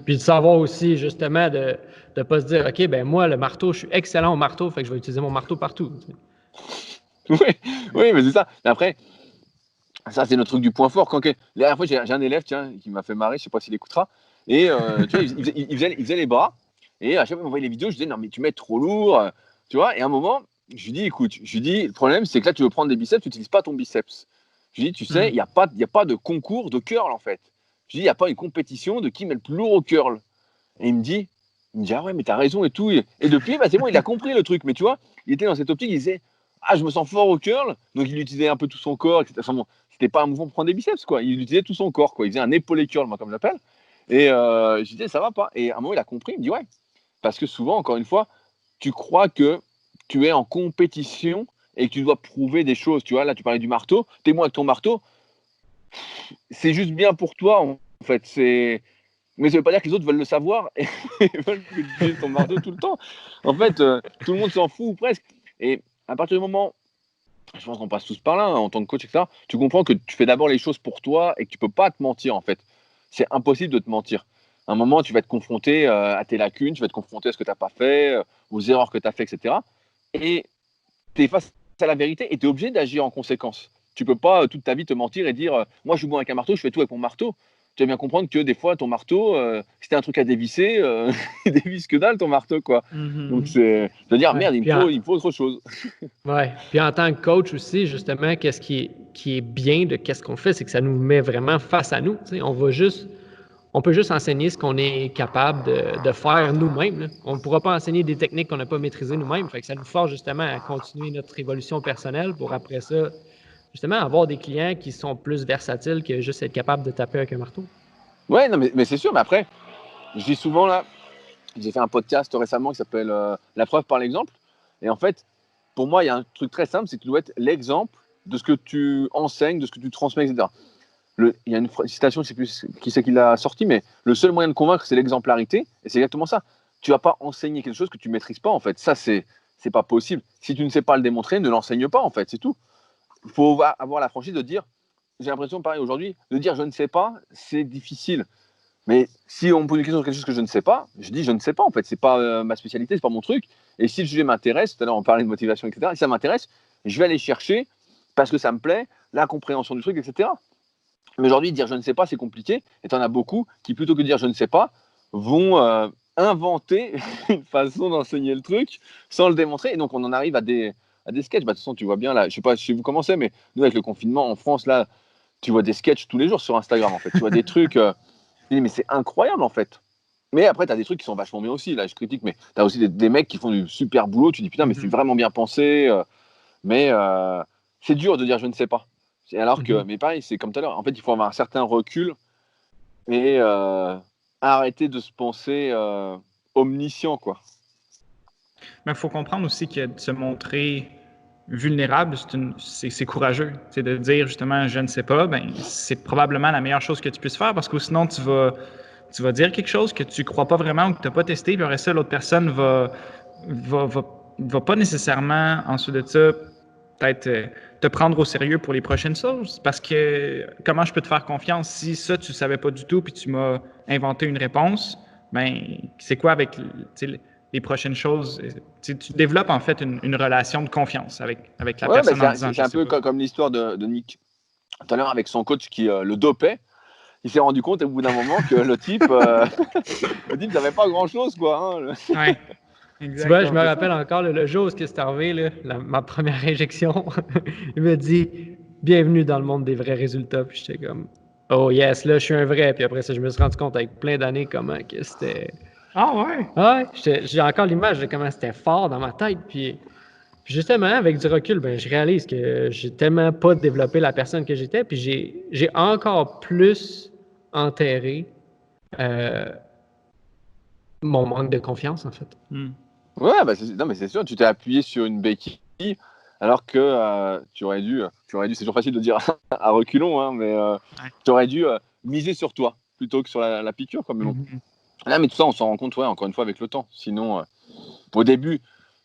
Puis de savoir aussi, justement, de ne pas se dire, OK, ben moi, le marteau, je suis excellent au marteau, fait que je vais utiliser mon marteau partout. Oui, mais c'est ça. Mais après, ça, c'est notre truc du point fort. La dernière fois, j'ai un élève qui m'a fait marrer, je ne sais pas s'il écoutera, et tu vois, il faisait les bras, et à chaque fois qu'il m'envoyait les vidéos, je disais, non, mais tu mets trop lourd, tu vois, et à un moment, je lui dis, écoute, le problème, c'est que là, tu veux prendre des biceps, tu n'utilises pas ton biceps. Je lui dis, tu sais, il n'y a pas de concours de curl, en fait. Je lui dis, il n'y a pas une compétition de qui met le plus lourd au curl. Et il me dit, ah ouais, mais t'as raison et tout. Et depuis, c'est bon, il a compris le truc. Mais tu vois, il était dans cette optique, il disait, ah, je me sens fort au curl. Donc il utilisait un peu tout son corps, etc. Enfin, bon, c'était pas un mouvement pour prendre des biceps, quoi. Il utilisait tout son corps, quoi. Il faisait un épaulé curl, moi, comme j'appelle. Et je disais, ça va pas. Et à un moment, il a compris, il me dit, ouais. Parce que souvent, encore une fois, tu crois que tu es en compétition et que tu dois prouver des choses. Tu vois, là, tu parlais du marteau. T'es moi avec ton marteau. C'est juste bien pour toi, en fait. Mais ça ne veut pas dire que les autres veulent le savoir et veulent que tu utilises ton marteau tout le temps. En fait, tout le monde s'en fout ou presque. Et à partir du moment, je pense qu'on passe tous par là, en tant que coach, etc., tu comprends que tu fais d'abord les choses pour toi et que tu ne peux pas te mentir, en fait. C'est impossible de te mentir. À un moment, tu vas être confronté à tes lacunes, tu vas être confronté à ce que tu n'as pas fait, aux erreurs que tu as fait, etc. Et tu es face à la vérité et tu es obligé d'agir en conséquence. Tu ne peux pas toute ta vie te mentir et dire moi, je suis bon avec un marteau, je fais tout avec mon marteau. Tu vas bien comprendre que des fois, ton marteau, si tu as un truc à dévisser, il dévisse que dalle ton marteau, quoi. Donc, c'est-à-dire, Ouais. merde, il me faut autre chose. Ouais. Puis en tant que coach aussi, justement, qu'est-ce qui est bien de qu'est-ce qu'on fait, c'est que ça nous met vraiment face à nous. Tu sais, on peut juste enseigner ce qu'on est capable de faire nous-mêmes, là. On ne pourra pas enseigner des techniques qu'on n'a pas maîtrisées nous-mêmes. Fait que ça nous force justement à continuer notre évolution personnelle pour après ça, justement, avoir des clients qui sont plus versatiles que juste être capable de taper avec un marteau. Ouais, non, mais c'est sûr. Mais après, je dis souvent, là, j'ai fait un podcast récemment qui s'appelle La preuve par l'exemple. Et en fait, pour moi, il y a un truc très simple, c'est que tu dois être l'exemple de ce que tu enseignes, de ce que tu transmets, etc. Il y a une citation, je ne sais plus qui c'est qui l'a sortie, mais le seul moyen de convaincre, c'est l'exemplarité. Et c'est exactement ça. Tu ne vas pas enseigner quelque chose que tu ne maîtrises pas, en fait. Ça, c'est pas possible. Si tu ne sais pas le démontrer, ne l'enseigne pas, en fait. C'est tout. Il faut avoir la franchise de dire, j'ai l'impression, pareil, aujourd'hui, de dire je ne sais pas, c'est difficile. Mais si on me pose une question sur quelque chose que je ne sais pas, je dis je ne sais pas, en fait. C'est pas ma spécialité, c'est pas mon truc. Et si le sujet m'intéresse, tout à l'heure, on parlait de motivation, etc. Si ça m'intéresse, je vais aller chercher parce que ça me plaît, la compréhension du truc, etc. Mais aujourd'hui, dire je ne sais pas, c'est compliqué. Et tu en as beaucoup qui, plutôt que de dire je ne sais pas, vont inventer une façon d'enseigner le truc sans le démontrer. Et donc, on en arrive à des sketchs. De toute façon, tu vois bien là, je ne sais pas si vous commencez, mais nous, avec le confinement en France, là, tu vois des sketchs tous les jours sur Instagram, en fait. Tu vois des trucs, mais c'est incroyable, en fait. Mais après, tu as des trucs qui sont vachement bien aussi. Là, je critique, mais tu as aussi des mecs qui font du super boulot. Tu dis putain, mais c'est vraiment bien pensé. Mais c'est dur de dire je ne sais pas. Alors que, mais pareil, c'est comme tout à l'heure. En fait, il faut avoir un certain recul et arrêter de se penser omniscient, quoi. Mais il faut comprendre aussi que de se montrer vulnérable, c'est courageux. C'est de dire justement, je ne sais pas, ben, c'est probablement la meilleure chose que tu puisses faire parce que sinon, tu vas dire quelque chose que tu ne crois pas vraiment ou que tu n'as pas testé, puis après ça, l'autre personne va pas nécessairement, ensuite de ça, peut-être te prendre au sérieux pour les prochaines choses. Parce que comment je peux te faire confiance si ça, tu ne savais pas du tout, puis tu m'as inventé une réponse, ben, c'est quoi avec les prochaines choses? Tu développes en fait une relation de confiance avec la personne en disant c'est un peu comme l'histoire de Nick tout à l'heure avec son coach qui le dopait. Il s'est rendu compte au bout d'un moment que le type n'avait pas grand-chose, quoi. Hein. Ouais. Tu vois, je me rappelle encore le jour où c'est arrivé, là, ma première injection. Il m'a dit « Bienvenue dans le monde des vrais résultats ». Puis j'étais comme « Oh yes, là, je suis un vrai ». Puis après ça, je me suis rendu compte avec plein d'années comment que c'était... Ah ouais? Ouais, j'ai encore l'image de comment c'était fort dans ma tête. Puis justement, avec du recul, ben, je réalise que j'ai tellement pas développé la personne que j'étais. Puis j'ai encore plus enterré mon manque de confiance, en fait. Ouais, non, mais c'est sûr, tu t'es appuyé sur une béquille alors que tu aurais dû, c'est toujours facile de dire à reculons, hein, mais tu aurais dû miser sur toi plutôt que sur la piqûre. Quoi, mais bon. Là, mais tout ça, on s'en rend compte, ouais, encore une fois, avec le temps. Sinon, au début,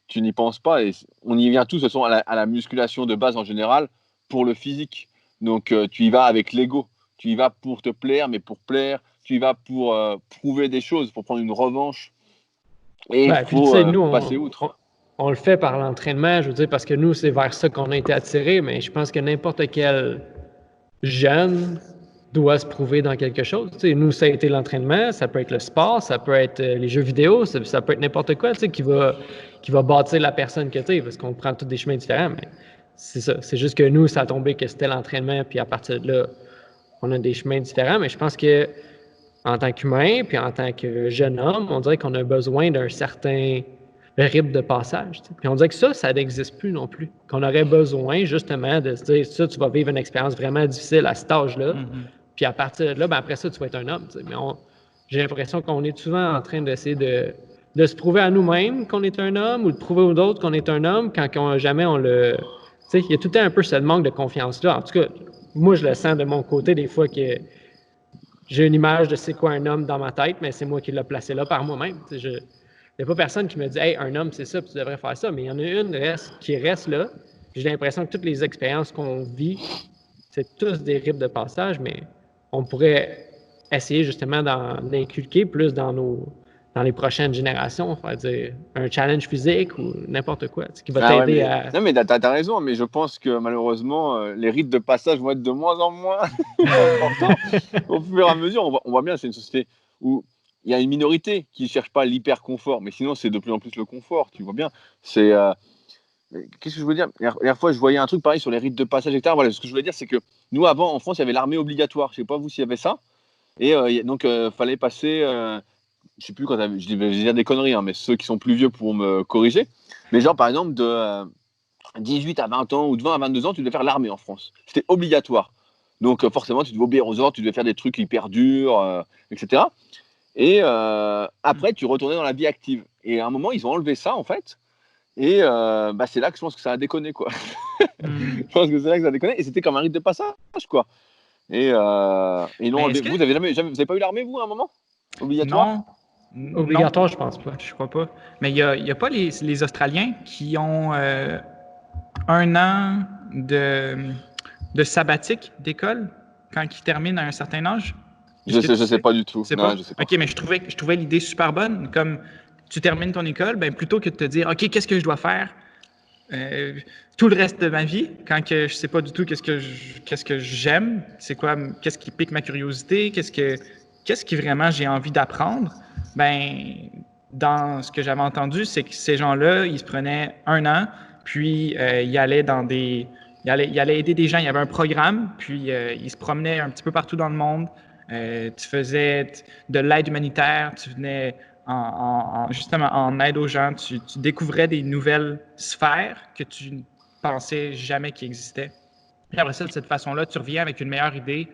tu n'y penses pas et on y vient tous, de toute façon, à la musculation de base en général pour le physique. Donc, tu y vas avec l'ego. Tu y vas pour te plaire, mais pour plaire. Tu y vas pour prouver des choses, pour prendre une revanche. Et il faut passer outre. On le fait par l'entraînement, je veux dire, parce que nous, c'est vers ça qu'on a été attirés, mais je pense que n'importe quel jeune doit se prouver dans quelque chose. Tu sais, nous, ça a été l'entraînement, ça peut être le sport, ça peut être les jeux vidéo, ça peut être n'importe quoi, tu sais, qui va bâtir la personne que tu es, parce qu'on prend tous des chemins différents, mais c'est ça. C'est juste que nous, ça a tombé que c'était l'entraînement, puis à partir de là, on a des chemins différents, mais je pense que en tant qu'humain, puis en tant que jeune homme, on dirait qu'on a besoin d'un certain rythme de passage. Puis on dirait que ça n'existe plus non plus. Qu'on aurait besoin justement de se dire, ça, tu vas vivre une expérience vraiment difficile à cet âge-là. Puis à partir de là, ben après ça, tu vas être un homme. Mais j'ai l'impression qu'on est souvent en train d'essayer de se prouver à nous-mêmes qu'on est un homme ou de prouver aux autres qu'on est un homme quand jamais on le... Tu sais, il y a tout le temps un peu ce manque de confiance-là. En tout cas, moi, je le sens de mon côté des fois que j'ai une image de c'est quoi un homme dans ma tête, mais c'est moi qui l'ai placé là par moi-même. Il n'y a pas personne qui me dit « Hey, un homme, c'est ça, puis tu devrais faire ça », mais il y en a une qui reste là. J'ai l'impression que toutes les expériences qu'on vit, c'est tous des rites de passage, mais on pourrait essayer justement d'en inculquer plus dans les prochaines générations, faire dire un challenge physique ou n'importe quoi, qui va t'aider à... Non, mais t'as raison, mais je pense que malheureusement, les rites de passage vont être de moins en moins importants au fur et à mesure. On voit bien, c'est une société où il y a une minorité qui ne cherche pas l'hyper-confort, mais sinon, c'est de plus en plus le confort, tu vois bien. C'est... qu'est-ce que je veux dire? La dernière fois, je voyais un truc pareil sur les rites de passage, etc. Voilà, ce que je voulais dire, c'est que nous, avant, en France, il y avait l'armée obligatoire. Je ne sais pas vous s'il y avait ça. Et donc, fallait passer... je sais plus quand je vais dire des conneries, hein, mais ceux qui sont plus vieux pourront me corriger. Mais genre, par exemple, de 18 à 20 ans ou de 20 à 22 ans, tu devais faire l'armée en France. C'était obligatoire. Donc, forcément, tu devais obéir aux ordres, tu devais faire des trucs hyper durs, etc. Et après, tu retournais dans la vie active. Et à un moment, ils ont enlevé ça, en fait. Et c'est là que je pense que ça a déconné, quoi. Je pense que c'est là que ça a déconné. Et c'était comme un rite de passage, quoi. Et non, vous n'avez pas eu l'armée, vous, à un moment? Obligatoire? Non. Obligatoire, je pense pas. Je crois pas. Mais il y a pas les Australiens qui ont 1 an de sabbatique d'école quand ils terminent à un certain âge? Je sais pas du tout. Non, je sais pas. OK, mais je trouvais l'idée super bonne. Comme tu termines ton école, ben plutôt que de te dire, OK, qu'est-ce que je dois faire tout le reste de ma vie, quand que je sais pas du tout qu'est-ce que j'aime, c'est quoi, qu'est-ce qui pique ma curiosité, qu'est-ce qui vraiment j'ai envie d'apprendre, ben dans ce que j'avais entendu, c'est que ces gens-là, ils se prenaient 1 an, puis ils allaient ils allaient aider des gens. Il y avait un programme, puis ils se promenaient un petit peu partout dans le monde. Tu faisais de l'aide humanitaire, tu venais justement en aide aux gens, tu découvrais des nouvelles sphères que tu ne pensais jamais qu'ils existaient. Puis après ça, de cette façon-là, tu reviens avec une meilleure idée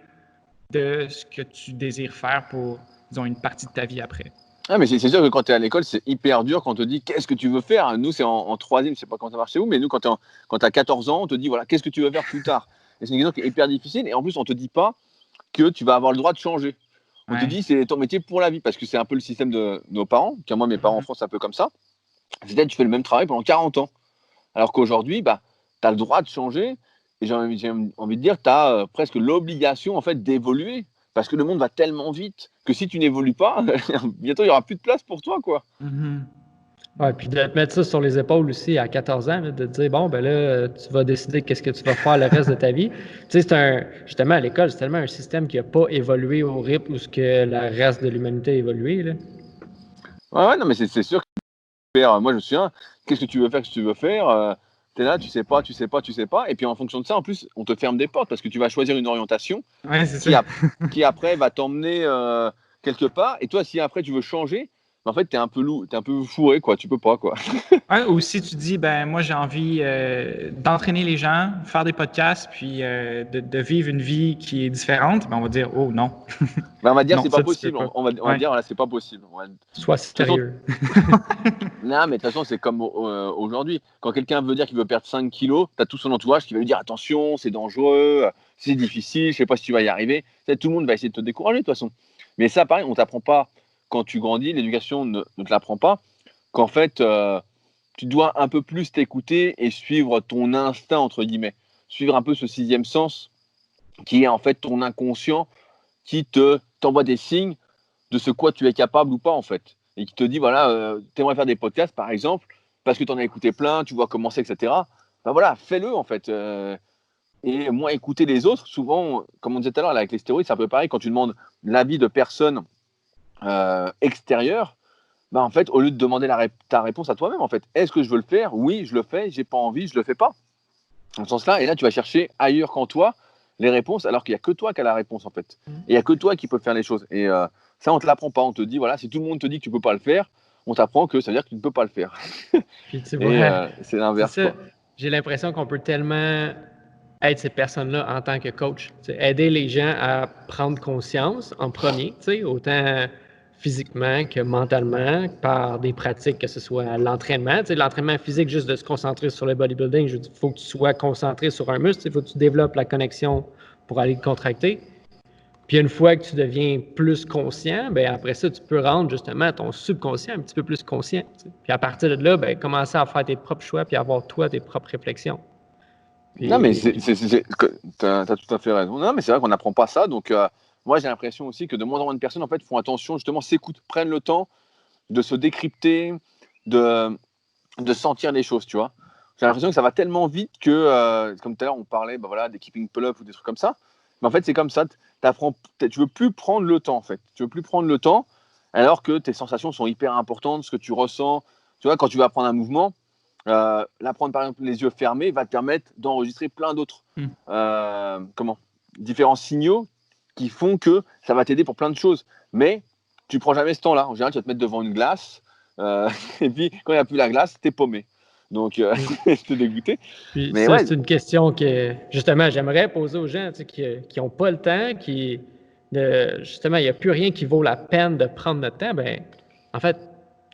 de ce que tu désires faire pour, disons, une partie de ta vie après. Ah, mais c'est sûr que quand tu es à l'école, c'est hyper dur quand on te dit qu'est-ce que tu veux faire. Nous, c'est en troisième, je sais pas comment ça marche chez vous, mais nous, quand tu as 14 ans, on te dit voilà, qu'est-ce que tu veux faire plus tard. Et c'est une question qui est hyper difficile. Et en plus, on te dit pas que tu vas avoir le droit de changer. On te dit c'est ton métier pour la vie, parce que c'est un peu le système de nos parents. Car moi, mes parents en France, c'est un peu comme ça. C'est-à-dire tu fais le même travail pendant 40 ans. Alors qu'aujourd'hui, tu as le droit de changer. Et j'ai envie de dire, tu as presque l'obligation en fait, d'évoluer. Parce que le monde va tellement vite que si tu n'évolues pas, bientôt il n'y aura plus de place pour toi, quoi. Ouais, puis de te mettre ça sur les épaules aussi à 14 ans, là, de te dire, bon, ben là, tu vas décider qu'est-ce que tu vas faire le reste de ta vie. Tu sais, justement, à l'école, c'est tellement un système qui n'a pas évolué au rythme où ce que le reste de l'humanité a évolué, là. Ouais, non, mais c'est sûr que moi, je me souviens, qu'est-ce que tu veux faire, qu'est-ce que tu veux faire tu es là, tu sais pas. Et puis en fonction de ça, en plus, on te ferme des portes parce que tu vas choisir une orientation qui après va t'emmener quelque part. Et toi, si après tu veux changer, en fait, t'es un peu fourré, quoi. Tu peux pas, quoi. Ouais, ou si tu dis, ben moi j'ai envie d'entraîner les gens, faire des podcasts, puis de vivre une vie qui est différente, ben on va dire, oh non. On va dire, Non, c'est pas possible. On va dire, voilà, c'est pas possible. Sois sérieux. Non, mais de toute façon, c'est comme aujourd'hui. Quand quelqu'un veut dire qu'il veut perdre 5 kilos, tu as tout son entourage qui va lui dire attention, c'est dangereux, c'est difficile, je sais pas si tu vas y arriver. Tout le monde va essayer de te décourager de toute façon. Mais ça, pareil, on t'apprend pas quand tu grandis, l'éducation ne te l'apprend pas, qu'en fait, tu dois un peu plus t'écouter et suivre ton instinct, entre guillemets. Suivre un peu ce sixième sens qui est en fait ton inconscient qui t'envoie des signes de ce quoi tu es capable ou pas, en fait. Et qui te dit, voilà, tu aimerais faire des podcasts, par exemple, parce que tu en as écouté plein, tu vois comment c'est, etc. Ben voilà, fais-le, en fait. Et moi, écouter les autres, souvent, comme on disait tout à l'heure, avec les stéroïdes, c'est un peu pareil. Quand tu demandes l'avis de personnes extérieures, ben, en fait, au lieu de demander ta réponse à toi-même, en fait, est-ce que je veux le faire? Oui, je le fais. J'ai pas envie, je le fais pas. Dans ce sens-là, et là, tu vas chercher ailleurs qu'en toi les réponses, alors qu'il n'y a que toi qui as la réponse, en fait. Et il n'y a que toi qui peux faire les choses. Et ça, on ne te l'apprend pas. On te dit, voilà, si tout le monde te dit que tu ne peux pas le faire, on t'apprend que ça veut dire que tu ne peux pas le faire. Puis tu vois, c'est l'inverse. C'est ça. J'ai l'impression qu'on peut tellement être ces personnes-là en tant que coach. Aider les gens à prendre conscience en premier, autant physiquement que mentalement, par des pratiques, que ce soit l'entraînement. L'entraînement physique, juste de se concentrer sur le bodybuilding, il faut que tu sois concentré sur un muscle, il faut que tu développes la connexion pour aller le contracter. Puis une fois que tu deviens plus conscient, ben après ça, tu peux rendre justement ton subconscient un petit peu plus conscient. Puis à partir de là, ben, commencer à faire tes propres choix puis avoir toi tes propres réflexions. Puis... Non, mais tu as tout à fait raison. Non, mais c'est vrai qu'on n'apprend pas ça. Donc, moi, j'ai l'impression aussi que de moins en moins de personnes en fait, font attention, justement, s'écoutent, prennent le temps de se décrypter, de sentir les choses, tu vois. J'ai l'impression que ça va tellement vite que, comme tout à l'heure, on parlait voilà, des keeping pull-up ou des trucs comme ça. Mais en fait, c'est comme ça. Tu veux plus prendre le temps, en fait. Tu veux plus prendre le temps, alors que tes sensations sont hyper importantes, ce que tu ressens. Tu vois, quand tu vas apprendre un mouvement, l'apprendre par exemple les yeux fermés va te permettre d'enregistrer plein d'autres différents signaux qui font que ça va t'aider pour plein de choses. Mais tu prends jamais ce temps-là. En général, tu vas te mettre devant une glace et puis quand il n'y a plus la glace, t'es paumé. Donc, j'étais dégoûté. Puis mais ça, ouais, c'est une question que, justement, j'aimerais poser aux gens qui n'ont pas le temps, justement, il n'y a plus rien qui vaut la peine de prendre notre temps. Ben, en fait,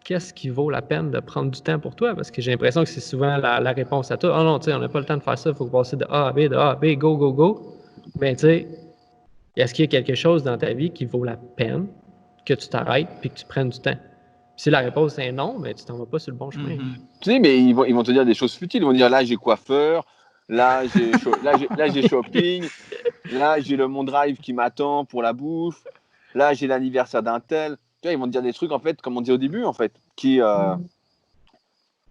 qu'est-ce qui vaut la peine de prendre du temps pour toi? Parce que j'ai l'impression que c'est souvent la réponse à tout. Oh non, tu sais, on n'a pas le temps de faire ça, il faut passer de A à B, go, go, go. Mais tu sais, est-ce qu'il y a quelque chose dans ta vie qui vaut la peine que tu t'arrêtes et que tu prennes du temps? Si la réponse est non, mais tu t'en vas pas sur le bon chemin. Tu sais, mais ils vont te dire des choses futiles. Ils vont dire là, j'ai coiffeur, là, j'ai shopping, là, j'ai mon drive qui m'attend pour la bouffe, là, j'ai l'anniversaire d'un tel. Tu vois, ils vont te dire des trucs, en fait, comme on dit au début, en fait, qui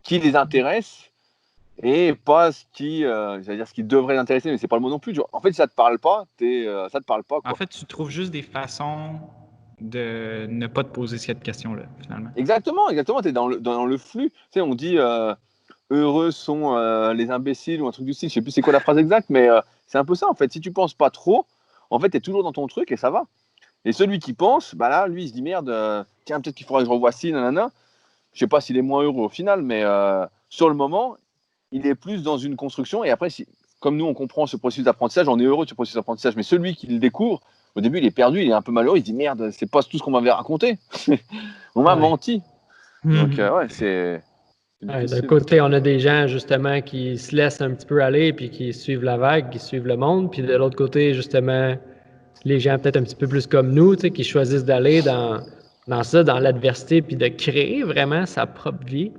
les intéressent et pas ce qui devrait les intéresser, mais c'est pas le mot non plus. En fait, si ça te parle pas, ça te parle pas, quoi. En fait, tu trouves juste des façons de ne pas te poser cette question-là, finalement. Exactement. Tu es dans le flux. Tu sais, on dit heureux sont les imbéciles ou un truc du style. Je sais plus c'est quoi la phrase exacte, mais c'est un peu ça, en fait. Si tu penses pas trop, en fait, tu es toujours dans ton truc et ça va. Et celui qui pense, bah là, lui, il se dit merde, tiens, peut-être qu'il faudra que je revoie ci, nanana. Je sais pas s'il est moins heureux au final, mais sur le moment, il est plus dans une construction. Et après, comme nous, on comprend ce processus d'apprentissage, on est heureux de ce processus d'apprentissage. Mais celui qui le découvre, au début, il est perdu, il est un peu malheureux, il se dit merde, c'est pas tout ce qu'on m'avait raconté. On m'a menti. Donc, ouais, c'est D'un difficile. côté, on a des gens, justement, qui se laissent un petit peu aller puis qui suivent la vague, qui suivent le monde. Puis de l'autre côté, justement, les gens peut-être un petit peu plus comme nous, tu sais, qui choisissent d'aller dans ça, dans l'adversité, puis de créer vraiment sa propre vie.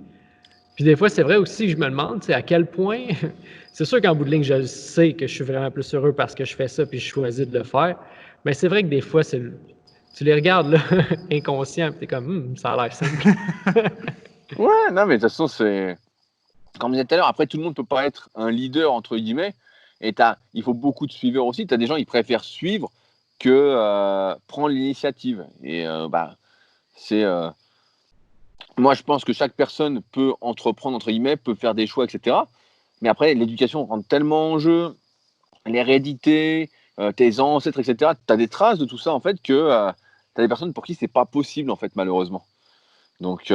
Puis des fois, c'est vrai aussi que je me demande, tu sais, à quel point... C'est sûr qu'en bout de ligne, je sais que je suis vraiment plus heureux parce que je fais ça puis je choisis de le faire. Mais c'est vrai que des fois, tu les regardes là, inconscients, puis t'es comme, ça a l'air simple. Ouais, non, mais de toute façon, c'est. Comme on disait tout à l'heure, après, tout le monde ne peut pas être un leader, entre guillemets. Et il faut beaucoup de suiveurs aussi. Tu as des gens qui préfèrent suivre que prendre l'initiative. Et c'est. Moi, je pense que chaque personne peut entreprendre, entre guillemets, peut faire des choix, etc. Mais après, l'éducation rentre tellement en jeu, l'hérédité, tes ancêtres, etc. Tu as des traces de tout ça, en fait, que tu as des personnes pour qui c'est pas possible, en fait, malheureusement. Donc,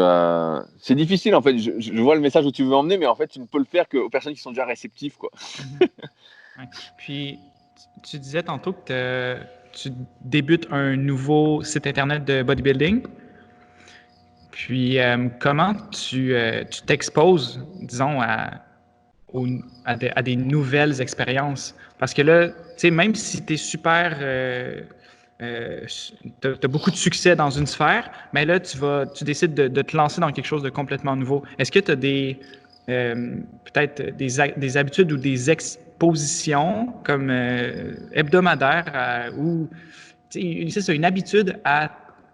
c'est difficile, en fait. Je vois le message où tu veux emmener, mais en fait, tu ne peux le faire qu'aux personnes qui sont déjà réceptives, quoi. Ouais. Puis, tu disais tantôt que tu débutes un nouveau site Internet de bodybuilding. Puis, comment tu t'exposes, disons, à des nouvelles expériences? Parce que là, tu sais, même si tu es super... tu as beaucoup de succès dans une sphère, mais là, tu décides de te lancer dans quelque chose de complètement nouveau. Est-ce que tu as peut-être des habitudes ou des expositions comme hebdomadaires ou c'est ça, une habitude à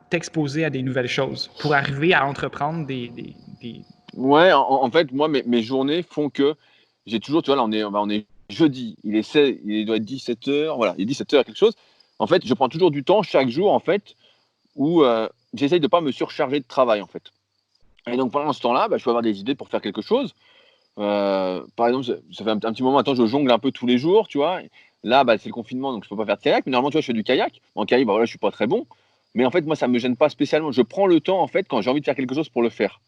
t'exposer à des nouvelles choses pour arriver à entreprendre des... Ouais, en fait, moi, mes journées font que j'ai toujours, tu vois, là, on est jeudi, il doit être 17h, voilà, il est 17h quelque chose. En fait, je prends toujours du temps chaque jour, en fait, où j'essaye de ne pas me surcharger de travail, en fait. Et donc, pendant ce temps-là, je peux avoir des idées pour faire quelque chose. Par exemple, ça fait un petit moment maintenant, je jongle un peu tous les jours, tu vois. Là, c'est le confinement, donc je peux pas faire de kayak. Mais normalement, tu vois, je fais du kayak. En kayak, voilà, je suis pas très bon. Mais en fait, moi, ça me gêne pas spécialement. Je prends le temps, en fait, quand j'ai envie de faire quelque chose pour le faire.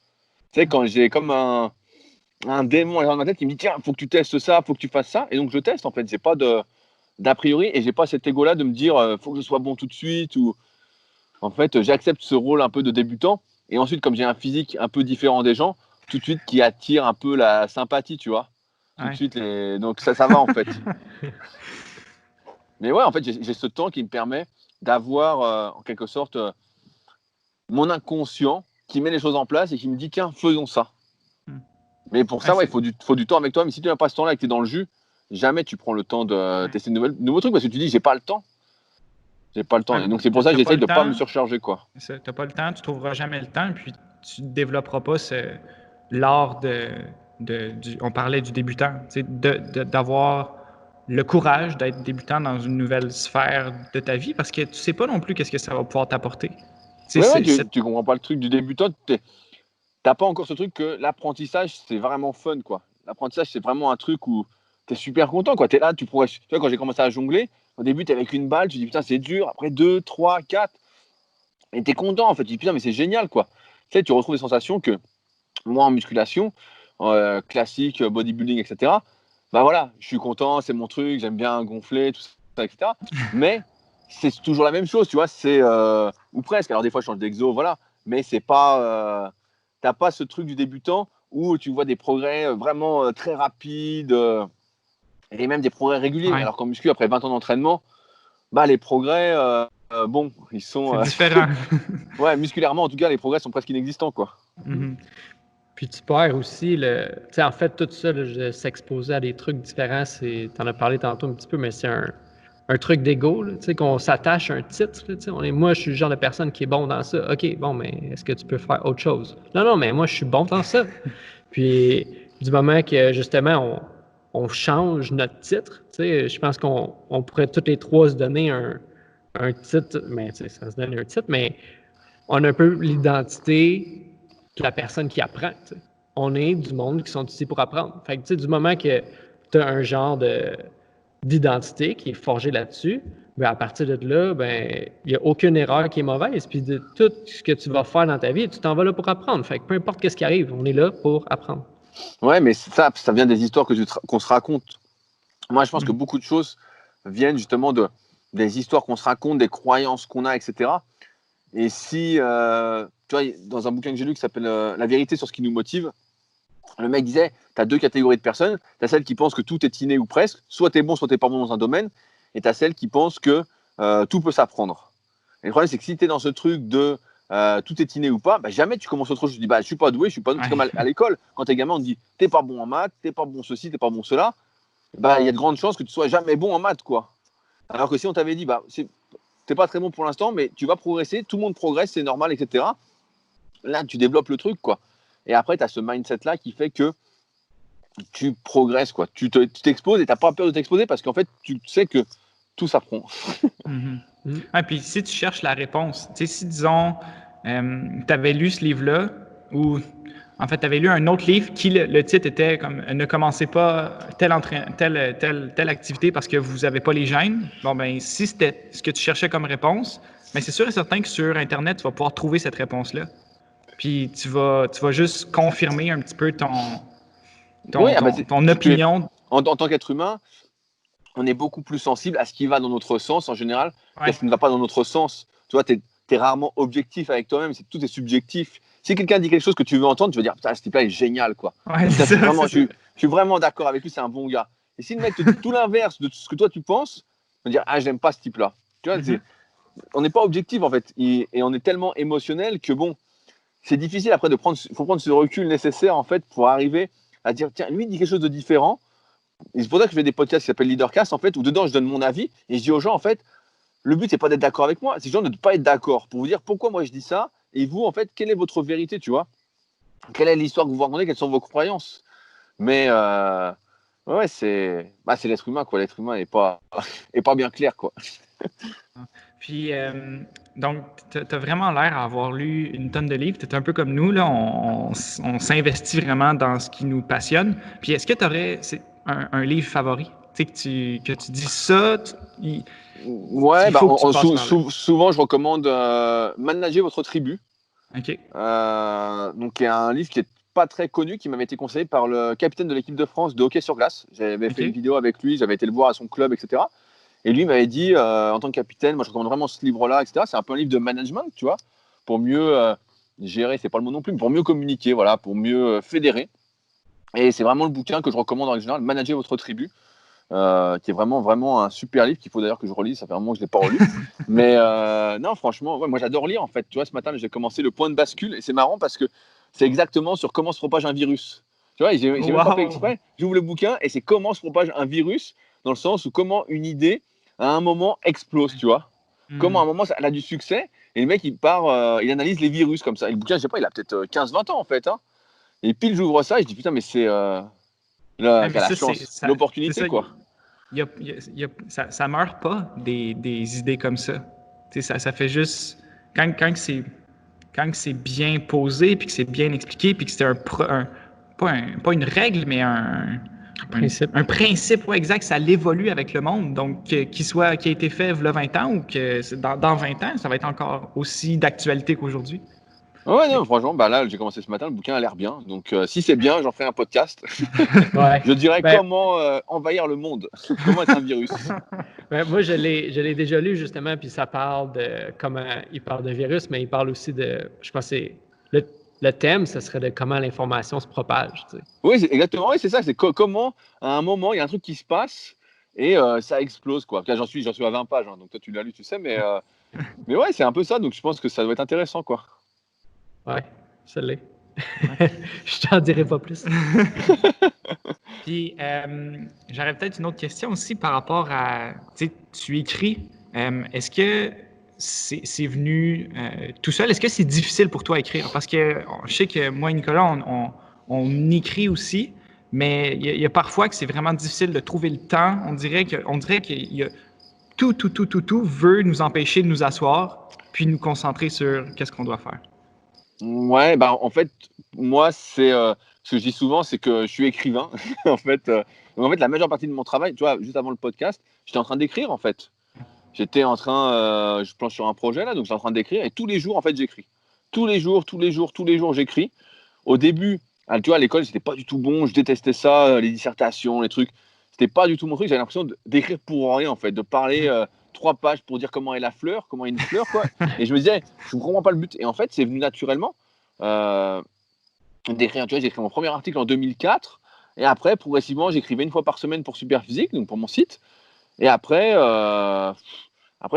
Tu sais, quand j'ai comme un démon à l'intérieur de ma tête qui me dit, tiens, faut que tu testes ça, faut que tu fasses ça. Et donc, je teste, en fait. J'ai pas d'a priori et j'ai pas cet ego-là de me dire, faut que je sois bon tout de suite. Ou en fait, j'accepte ce rôle un peu de débutant. Et ensuite, comme j'ai un physique un peu différent des gens, tout de suite qui attire un peu la sympathie, tu vois. Tout de suite, donc ça va en fait. Mais ouais, en fait, j'ai ce temps qui me permet d'avoir en quelque sorte mon inconscient qui met les choses en place et qui me dit tiens, faisons ça. Mais pour ça, ouais, il faut du temps avec toi. Mais si tu n'as pas ce temps-là et que tu es dans le jus, jamais tu prends le temps de tester de nouveaux trucs parce que tu dis j'ai pas le temps. J'ai pas le temps. Et donc c'est pour ça que j'essaye de ne pas me surcharger, quoi. Tu n'as pas le temps, tu ne trouveras jamais le temps, puis tu ne développeras pas l'art on parlait du débutant, d'avoir le courage d'être débutant dans une nouvelle sphère de ta vie parce que tu ne sais pas non plus qu'est-ce que ça va pouvoir t'apporter. Ouais, tu comprends pas le truc du débutant. T'as pas encore ce truc que l'apprentissage, c'est vraiment fun, quoi. L'apprentissage, c'est vraiment un truc où tu es super content, quoi. Tu es là, tu vois, quand j'ai commencé à jongler, au début, tu es avec une balle, tu dis putain, c'est dur. Après 2, 3, 4, et tu es content, en fait. Tu dis putain, mais c'est génial, quoi. Tu sais, tu retrouves des sensations que moi, en musculation, classique, bodybuilding, etc., voilà, je suis content, c'est mon truc, j'aime bien gonfler, tout ça, etc. Mais c'est toujours la même chose, tu vois, ou presque. Alors, des fois, je change d'exo, voilà. Mais c'est pas. T'as pas ce truc du débutant où tu vois des progrès vraiment très rapides et même des progrès réguliers. Ouais. Alors qu'en muscu, après 20 ans d'entraînement, les progrès, bon, ils sont... C'est différent. Ouais, musculairement, en tout cas, les progrès sont presque inexistants, quoi. Mm-hmm. Puis tu perds aussi tu sais, en fait, tout ça, de s'exposer à des trucs différents, t'en as parlé tantôt un petit peu, mais c'est un truc d'ego, tu sais, qu'on s'attache à un titre, tu sais. Moi, je suis le genre de personne qui est bon dans ça. OK, bon, mais est-ce que tu peux faire autre chose? Non, mais moi, je suis bon dans ça. Puis, du moment que, justement, on change notre titre, tu sais, je pense qu'on pourrait tous les trois se donner un titre, mais tu sais, ça se donne un titre, mais on a un peu l'identité de la personne qui apprend. T'sais. On est du monde qui sont ici pour apprendre. Fait que, tu sais, du moment que tu as un genre d'identité qui est forgée là-dessus, à partir de là, il n'y a aucune erreur qui est mauvaise. Puis de tout ce que tu vas faire dans ta vie, tu t'en vas là pour apprendre. Fait que peu importe ce qui arrive, on est là pour apprendre. Ouais, mais ça vient des histoires qu'on se raconte. Moi, je pense que beaucoup de choses viennent justement des histoires qu'on se raconte, des croyances qu'on a, etc. Et si, tu vois, dans un bouquin que j'ai lu qui s'appelle La vérité sur ce qui nous motive, le mec disait, tu as deux catégories de personnes. Tu as celles qui pensent que tout est inné ou presque, soit tu es bon, soit tu n'es pas bon dans un domaine, et tu as celles qui pensent que tout peut s'apprendre. Et le problème, c'est que si tu es dans ce truc de tout est inné ou pas, bah, jamais tu commences autre chose. Je dis, bah, je suis pas doué, je suis pas doué. C'est comme à l'école, quand tu es gamin, on te dit, t'es pas bon en maths, t'es pas bon ceci, t'es pas bon cela. Bah, il y a de grandes chances que tu sois jamais bon en maths, quoi. Alors que si on t'avait dit, bah, t'es pas très bon pour l'instant, mais tu vas progresser, tout le monde progresse, c'est normal, etc. Là, tu développes le truc, quoi. Et après, tu as ce mindset-là qui fait que tu progresses, quoi. Tu t'exposes et tu n'as pas peur de t'exposer parce qu'en fait, tu sais que tout s'apprend. Et puis, si tu cherches la réponse, tu sais, si, disons, tu avais lu ce livre-là ou, en fait, tu avais lu un autre livre qui, le titre était comme « Ne commencez pas telle activité parce que vous n'avez pas les gènes ». Bon, ben, si c'était ce que tu cherchais comme réponse, ben, c'est sûr et certain que sur Internet, tu vas pouvoir trouver cette réponse-là. Puis, tu vas juste confirmer un petit peu ton opinion. En tant qu'être humain, on est beaucoup plus sensible à ce qui va dans notre sens en général qu'à ce qui ne va pas dans notre sens. Tu vois, tu es rarement objectif avec toi-même, tout est subjectif. Si quelqu'un dit quelque chose que tu veux entendre, tu vas dire putain, ce type-là est génial, quoi. Ouais, je suis vraiment d'accord avec lui, c'est un bon gars. Et si le mec te dit tout l'inverse de ce que toi tu penses, tu vas dire ah, j'aime pas ce type-là. Tu vois, on n'est pas objectif en fait, et on est tellement émotionnel que bon, c'est difficile après faut prendre ce recul nécessaire en fait pour arriver à dire tiens, lui il dit quelque chose de différent. Et c'est pour ça que je fais des podcasts qui s'appellent Leadercast, en fait, où dedans je donne mon avis et je dis aux gens, en fait, le but c'est pas d'être d'accord avec moi, c'est de ne pas être d'accord pour vous dire pourquoi moi je dis ça et vous, en fait, quelle est votre vérité, tu vois, quelle est l'histoire que vous racontez, quelles sont vos croyances. Mais ouais, c'est l'être humain, quoi. L'être humain est pas bien clair, quoi. Puis, donc, tu as vraiment l'air à avoir lu une tonne de livres. Tu es un peu comme nous, là, on s'investit vraiment dans ce qui nous passionne. Puis, est-ce que tu aurais un livre favori? Tu sais, que tu dis ça, ouais, souvent je recommande Manager votre tribu. OK. Donc, il y a un livre qui est pas très connu, qui m'avait été conseillé par le capitaine de l'équipe de France de hockey sur glace. J'avais fait une vidéo avec lui, j'avais été le voir à son club, etc. Et lui m'avait dit, en tant que capitaine, moi je recommande vraiment ce livre-là, etc. C'est un peu un livre de management, tu vois, pour mieux gérer, c'est pas le mot non plus, mais pour mieux communiquer, voilà, pour mieux fédérer. Et c'est vraiment le bouquin que je recommande en général, Manager votre tribu, qui est vraiment, vraiment un super livre qu'il faut d'ailleurs que je relise, ça fait un moment que je ne l'ai pas relu. Mais non, franchement, ouais, moi j'adore lire en fait. Tu vois, ce matin, j'ai commencé le point de bascule et c'est marrant parce que c'est exactement sur comment se propage un virus. Tu vois, j'ai même pas fait exprès. J'ouvre le bouquin et c'est comment se propage un virus, dans le sens où comment une idée à un moment explose, tu vois. Comment à un moment elle a du succès et le mec il part, il analyse les virus comme ça. Et le bouquin, je sais pas, il a peut-être 15-20 ans en fait. Hein. Et pile j'ouvre ça et je dis putain, mais c'est la chance, l'opportunité quoi. Ça meurt pas des idées comme ça. Ça fait juste quand c'est bien posé puis que c'est bien expliqué puis que c'est pas une règle mais un principe ouais, exact, ça l'évolue avec le monde. Donc, qui a été fait il y a 20 ans ou que dans 20 ans, ça va être encore aussi d'actualité qu'aujourd'hui. Ouais, non, franchement, bah là, j'ai commencé ce matin, le bouquin a l'air bien. Donc, si c'est bien, j'en ferai un podcast. Ouais. Je dirais comment envahir le monde, comment être un virus. Moi, je l'ai déjà lu, justement, puis ça parle de comment il parle de virus, mais il parle aussi de, je pense que c'est le thème, ce serait de comment l'information se propage. Tu sais. Oui, exactement, oui, c'est ça. C'est comment, à un moment, il y a un truc qui se passe et ça explose, quoi. J'en suis à 20 pages, hein, donc toi, tu l'as lu, tu sais, mais ouais, c'est un peu ça. Donc, je pense que ça doit être intéressant, quoi. Ouais, ça l'est. Je t'en dirai pas plus. Puis, j'aurais peut-être une autre question aussi par rapport à, tu écris. Est-ce que c'est venu tout seul? Est-ce que c'est difficile pour toi à écrire? Parce que je sais que moi et Nicolas, on écrit aussi, mais il y a parfois que c'est vraiment difficile de trouver le temps. On dirait qu'il y a tout veut nous empêcher de nous asseoir puis nous concentrer sur qu'est-ce qu'on doit faire. Ouais, bah en fait, moi, c'est ce que je dis souvent, c'est que je suis écrivain. en fait, la majeure partie de mon travail, tu vois, juste avant le podcast, j'étais en train d'écrire, en fait. J'étais en train, je planche sur un projet là, donc j'étais en train d'écrire et tous les jours, en fait, j'écris. Tous les jours, j'écris. Au début, tu vois, à l'école, c'était pas du tout bon, je détestais ça, les dissertations, les trucs. c'était pas du tout mon truc. J'avais l'impression d'écrire pour rien, en fait, de parler 3 pages pour dire comment est la fleur, comment est une fleur, quoi. Et je me disais, je ne comprends pas le but. Et en fait, c'est venu naturellement d'écrire. Tu vois, j'ai écrit mon premier article en 2004. Et après, progressivement, j'écrivais une fois par semaine pour Superphysique, donc pour mon site. Et après,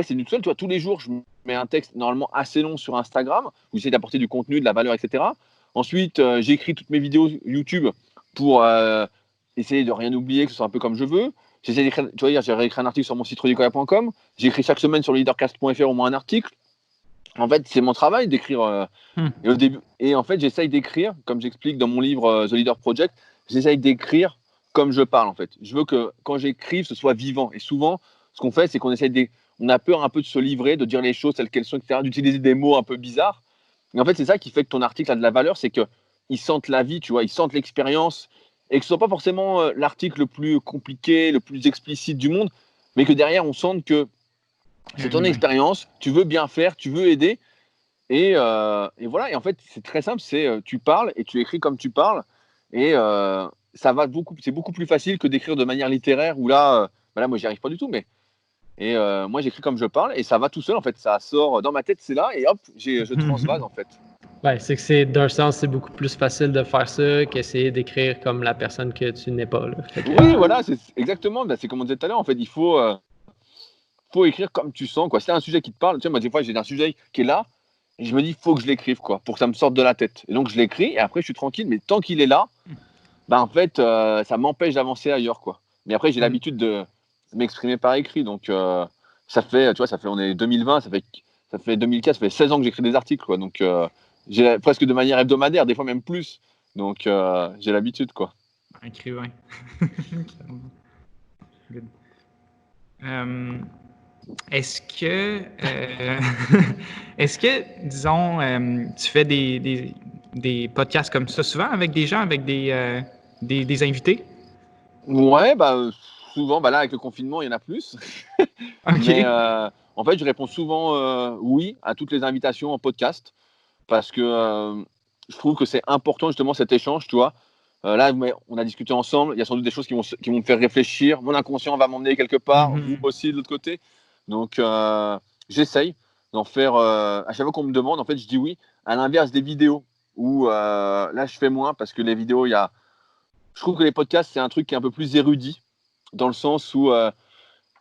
c'est venu tout seul. Tu vois, tous les jours, je mets un texte normalement assez long sur Instagram où j'essaie d'apporter du contenu, de la valeur, etc. Ensuite, j'écris toutes mes vidéos YouTube pour essayer de rien oublier, que ce soit un peu comme je veux. J'essaie d'écrire, tu vois, hier, j'ai réécrit un article sur mon site rudicoya.com. J'écris chaque semaine sur leadercast.fr au moins un article. En fait, c'est mon travail d'écrire. Et au début, et en fait, j'essaye d'écrire, comme j'explique dans mon livre The Leader Project, j'essaye d'écrire comme je parle, en fait. Je veux que quand j'écrive, ce soit vivant. Et souvent, ce qu'on fait, c'est qu'on essaye on a peur un peu de se livrer, de dire les choses telles qu'elles sont, etc., d'utiliser des mots un peu bizarres. Et en fait, c'est ça qui fait que ton article a de la valeur, c'est qu'ils sentent la vie, tu vois, ils sentent l'expérience, et que ce soit pas forcément l'article le plus compliqué, le plus explicite du monde, mais que derrière, on sente que c'est ton expérience, tu veux bien faire, tu veux aider, et voilà. Et en fait, c'est très simple, tu parles et tu écris comme tu parles, et c'est beaucoup plus facile que d'écrire de manière littéraire, où là, moi, j'y arrive pas du tout, mais moi, j'écris comme je parle, et ça va tout seul, en fait, ça sort dans ma tête, c'est là, et hop, je transvase, en fait. Ouais, c'est que d'un sens, c'est beaucoup plus facile de faire ça qu'essayer d'écrire comme la personne que tu n'es pas. Là. Oui, voilà, c'est exactement. C'est comme on disait tout à l'heure. En fait, il faut écrire comme tu sens, quoi. Si t'as un sujet qui te parle, tu sais, moi, des fois, j'ai un sujet qui est là, et je me dis, il faut que je l'écrive, quoi, pour que ça me sorte de la tête. Et donc, je l'écris, et après, je suis tranquille. Mais tant qu'il est là, en fait, ça m'empêche d'avancer ailleurs, quoi. Mais après, j'ai l'habitude de m'exprimer par écrit. Donc, ça fait, on est 2020, ça fait 2004, ça fait 16 ans que j'écris des articles, quoi. Donc, j'ai presque de manière hebdomadaire, des fois même plus. Donc, j'ai l'habitude, quoi. Écrivain. Good. Est-ce que, disons, tu fais des podcasts comme ça souvent avec des gens, avec des invités? Ouais, souvent, là, avec le confinement, il y en a plus. OK. Mais en fait, je réponds souvent oui à toutes les invitations en podcast parce que je trouve que c'est important, justement, cet échange, tu vois. Là, on a discuté ensemble. Il y a sans doute des choses qui vont me faire réfléchir. Mon inconscient va m'emmener quelque part, vous aussi de l'autre côté. Donc, j'essaye d'en faire. À chaque fois qu'on me demande, en fait, je dis oui. À l'inverse des vidéos où là, je fais moins parce que les vidéos, je trouve que les podcasts, c'est un truc qui est un peu plus érudit dans le sens où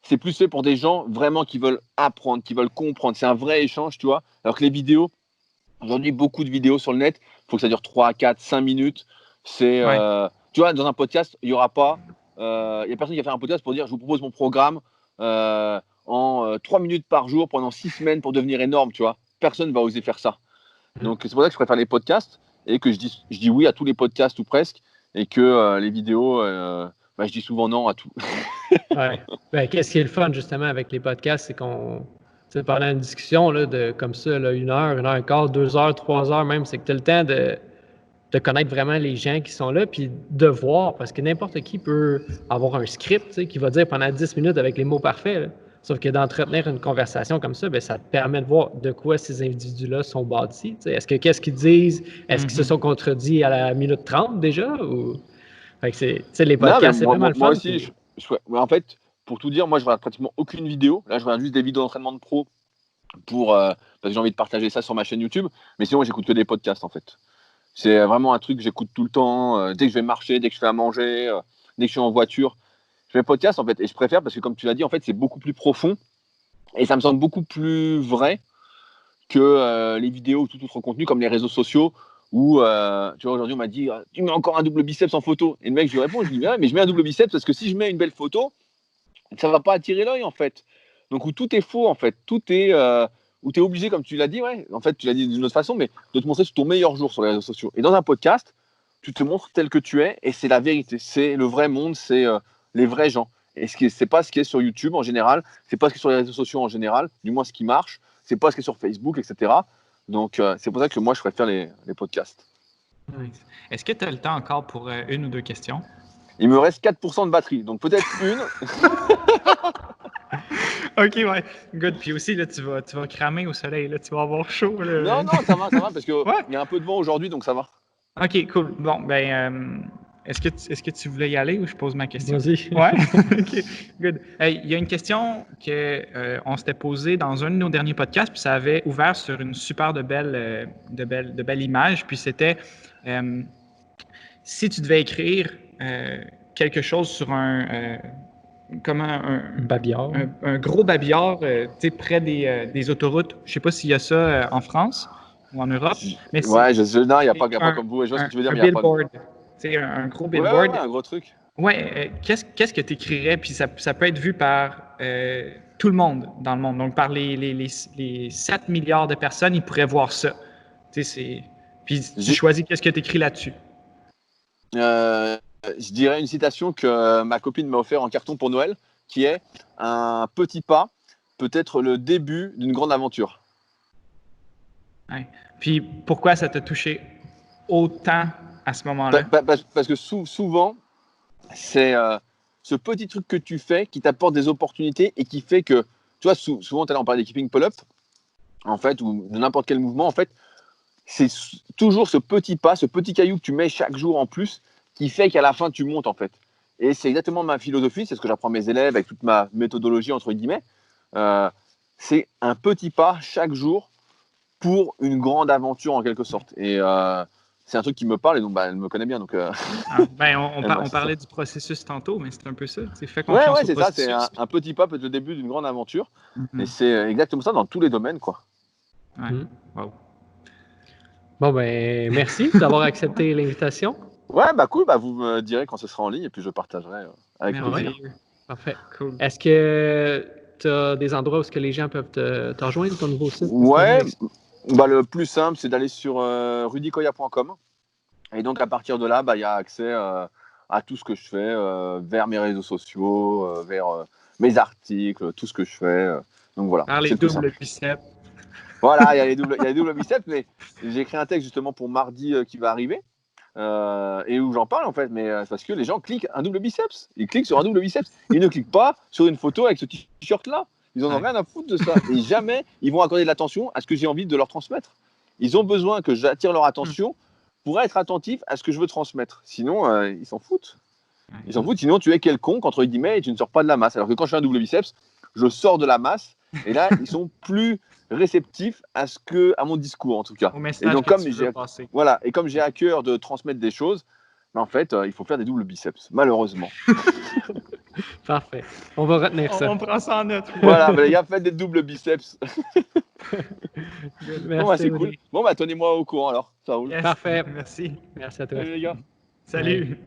c'est plus fait pour des gens vraiment qui veulent apprendre, qui veulent comprendre. C'est un vrai échange, tu vois. Alors que les vidéos, aujourd'hui, beaucoup de vidéos sur le net, il faut que ça dure 3, 4, 5 minutes. Tu vois, dans un podcast, il n'y aura pas. Il n'y a personne qui va faire un podcast pour dire je vous propose mon programme en 3 minutes par jour pendant 6 semaines pour devenir énorme, tu vois. Personne ne va oser faire ça. Donc, c'est pour ça que je préfère les podcasts et que je dis oui à tous les podcasts ou presque et que les vidéos, je dis souvent non à tout. Ouais. Qu'est-ce qui est le fun, justement, avec les podcasts, c'est qu'on. Pendant une discussion là, comme ça, là, 1 heure, 1h15, 2 heures, 3 heures même, c'est que tu as le temps de connaître vraiment les gens qui sont là, puis de voir, parce que n'importe qui peut avoir un script qui va dire pendant 10 minutes avec les mots parfaits. Là. Sauf que d'entretenir une conversation comme ça, ça te permet de voir de quoi ces individus-là sont bâtis. Qu'est-ce qu'ils disent? Est-ce qu'ils se sont contredits à la minute 30 déjà? Ou... Fait que les podcasts, c'est vraiment le fun. Moi aussi, en fait, pour tout dire, moi, je regarde pratiquement aucune vidéo. Là, je regarde juste des vidéos d'entraînement de pro parce que j'ai envie de partager ça sur ma chaîne YouTube. Mais sinon, j'écoute que des podcasts, en fait. C'est vraiment un truc que j'écoute tout le temps. Dès que je vais marcher, dès que je fais à manger, dès que je suis en voiture, je fais podcast, en fait. Et je préfère parce que, comme tu l'as dit, en fait, c'est beaucoup plus profond. Et ça me semble beaucoup plus vrai que les vidéos ou tout autre contenu comme les réseaux sociaux où, tu vois, aujourd'hui, on m'a dit tu mets encore un double biceps en photo. Et le mec, je lui réponds, je lui dis mais je mets un double biceps parce que si je mets une belle photo, ça va pas attirer l'œil, en fait. Donc, où tout est faux, en fait. Tout est. Où tu es obligé, comme tu l'as dit, en fait, tu l'as dit d'une autre façon, mais de te montrer sur ton meilleur jour sur les réseaux sociaux. Et dans un podcast, tu te montres tel que tu es et c'est la vérité. C'est le vrai monde, c'est les vrais gens. Et c'est pas ce qui est sur YouTube en général, c'est pas ce qui est sur les réseaux sociaux en général, du moins ce qui marche, c'est pas ce qui est sur Facebook, etc. Donc, c'est pour ça que moi, je préfère les podcasts. Nice. Est-ce que tu as le temps encore pour 1 ou 2 questions? Il me reste 4% de batterie, donc peut-être une. OK, ouais. Good. Puis aussi, là, tu vas cramer au soleil. Là, tu vas avoir chaud. Là. Non, ça va, parce qu'il y a un peu de vent aujourd'hui, donc ça va. OK, cool. Bon, ben, Est-ce que tu voulais y aller ou je pose ma question? Vas-y. Ouais? OK, good. Hey, il y a une question qu'on s'était posée dans un de nos derniers podcasts, puis ça avait ouvert sur une super de belle image, puis c'était si tu devais écrire quelque chose sur Babillard. un gros babillard près des autoroutes. Je ne sais pas s'il y a ça en France ou en Europe. Mais Ouais, non, il n'y a pas comme vous. Je vois ce que tu veux dire, mais il n'y a pas. Billboard. Un gros Ouais, billboard. un gros truc. Ouais, qu'est-ce que tu écrirais? Puis ça peut être vu par tout le monde dans le monde. Donc, par les 7 milliards de personnes, ils pourraient voir ça. Puis tu choisis qu'est-ce que tu écris là-dessus. Je dirais une citation que ma copine m'a offert en carton pour Noël, qui est « Un petit pas peut être le début d'une grande aventure ». Ouais. Puis pourquoi ça t'a touché autant à ce moment-là? Parce que souvent, c'est ce petit truc que tu fais qui t'apporte des opportunités et qui fait que, tu vois, souvent, on parlait d'équipping pull-up, en fait, ou de n'importe quel mouvement, en fait, c'est toujours ce petit pas, ce petit caillou que tu mets chaque jour en plus qui fait qu'à la fin, tu montes, en fait. Et c'est exactement ma philosophie, c'est ce que j'apprends à mes élèves avec toute ma méthodologie, entre guillemets. C'est un petit pas chaque jour pour une grande aventure, en quelque sorte. Et c'est un truc qui me parle, et donc elle me connaît bien. Donc, on parlait du processus tantôt, mais c'est un peu ça. Fais confiance ouais, au c'est processus. ça, c'est un petit pas peut être le début d'une grande aventure. Et c'est exactement ça dans tous les domaines, quoi. Ouais. Wow. Bon, ben, merci d'avoir accepté l'invitation. Ouais, bah cool, vous me direz quand ce sera en ligne et puis je partagerai avec plaisir. Parfait. Cool. Est-ce que tu as des endroits où que les gens peuvent te rejoindre, ton nouveau site? Ouais, le plus simple, c'est d'aller sur rudykoya.com. Et donc, à partir de là, il y a accès à tout ce que je fais, vers mes réseaux sociaux, vers mes articles, tout ce que je fais. Donc voilà. Par les doubles biceps. Voilà, il y a les doubles biceps, mais j'ai écrit un texte justement pour mardi qui va arriver. Et où j'en parle en fait, mais parce que les gens cliquent un double biceps. Ils cliquent sur un double biceps. Ils ne cliquent pas sur une photo avec ce t-shirt là. Ils en ont rien à foutre de ça. Et jamais ils vont accorder de l'attention à ce que j'ai envie de leur transmettre. Ils ont besoin que j'attire leur attention pour être attentif à ce que je veux transmettre. Sinon, ils s'en foutent. Ils s'en foutent. Sinon, tu es quelconque entre guillemets et tu ne sors pas de la masse. Alors que quand je fais un double biceps, je sors de la masse. Et là, ils sont plus réceptifs à mon discours en tout cas. Et donc comme j'ai à cœur de transmettre des choses, en fait, il faut faire des doubles biceps, malheureusement. Parfait. On va retenir ça. On prend ça en note. Voilà, les gars, faites des doubles biceps. Merci. C'est cool. Bon, tenez-moi au courant alors. Ça roule. Yes. Parfait. Merci. Merci à toi. Salut les gars. Salut.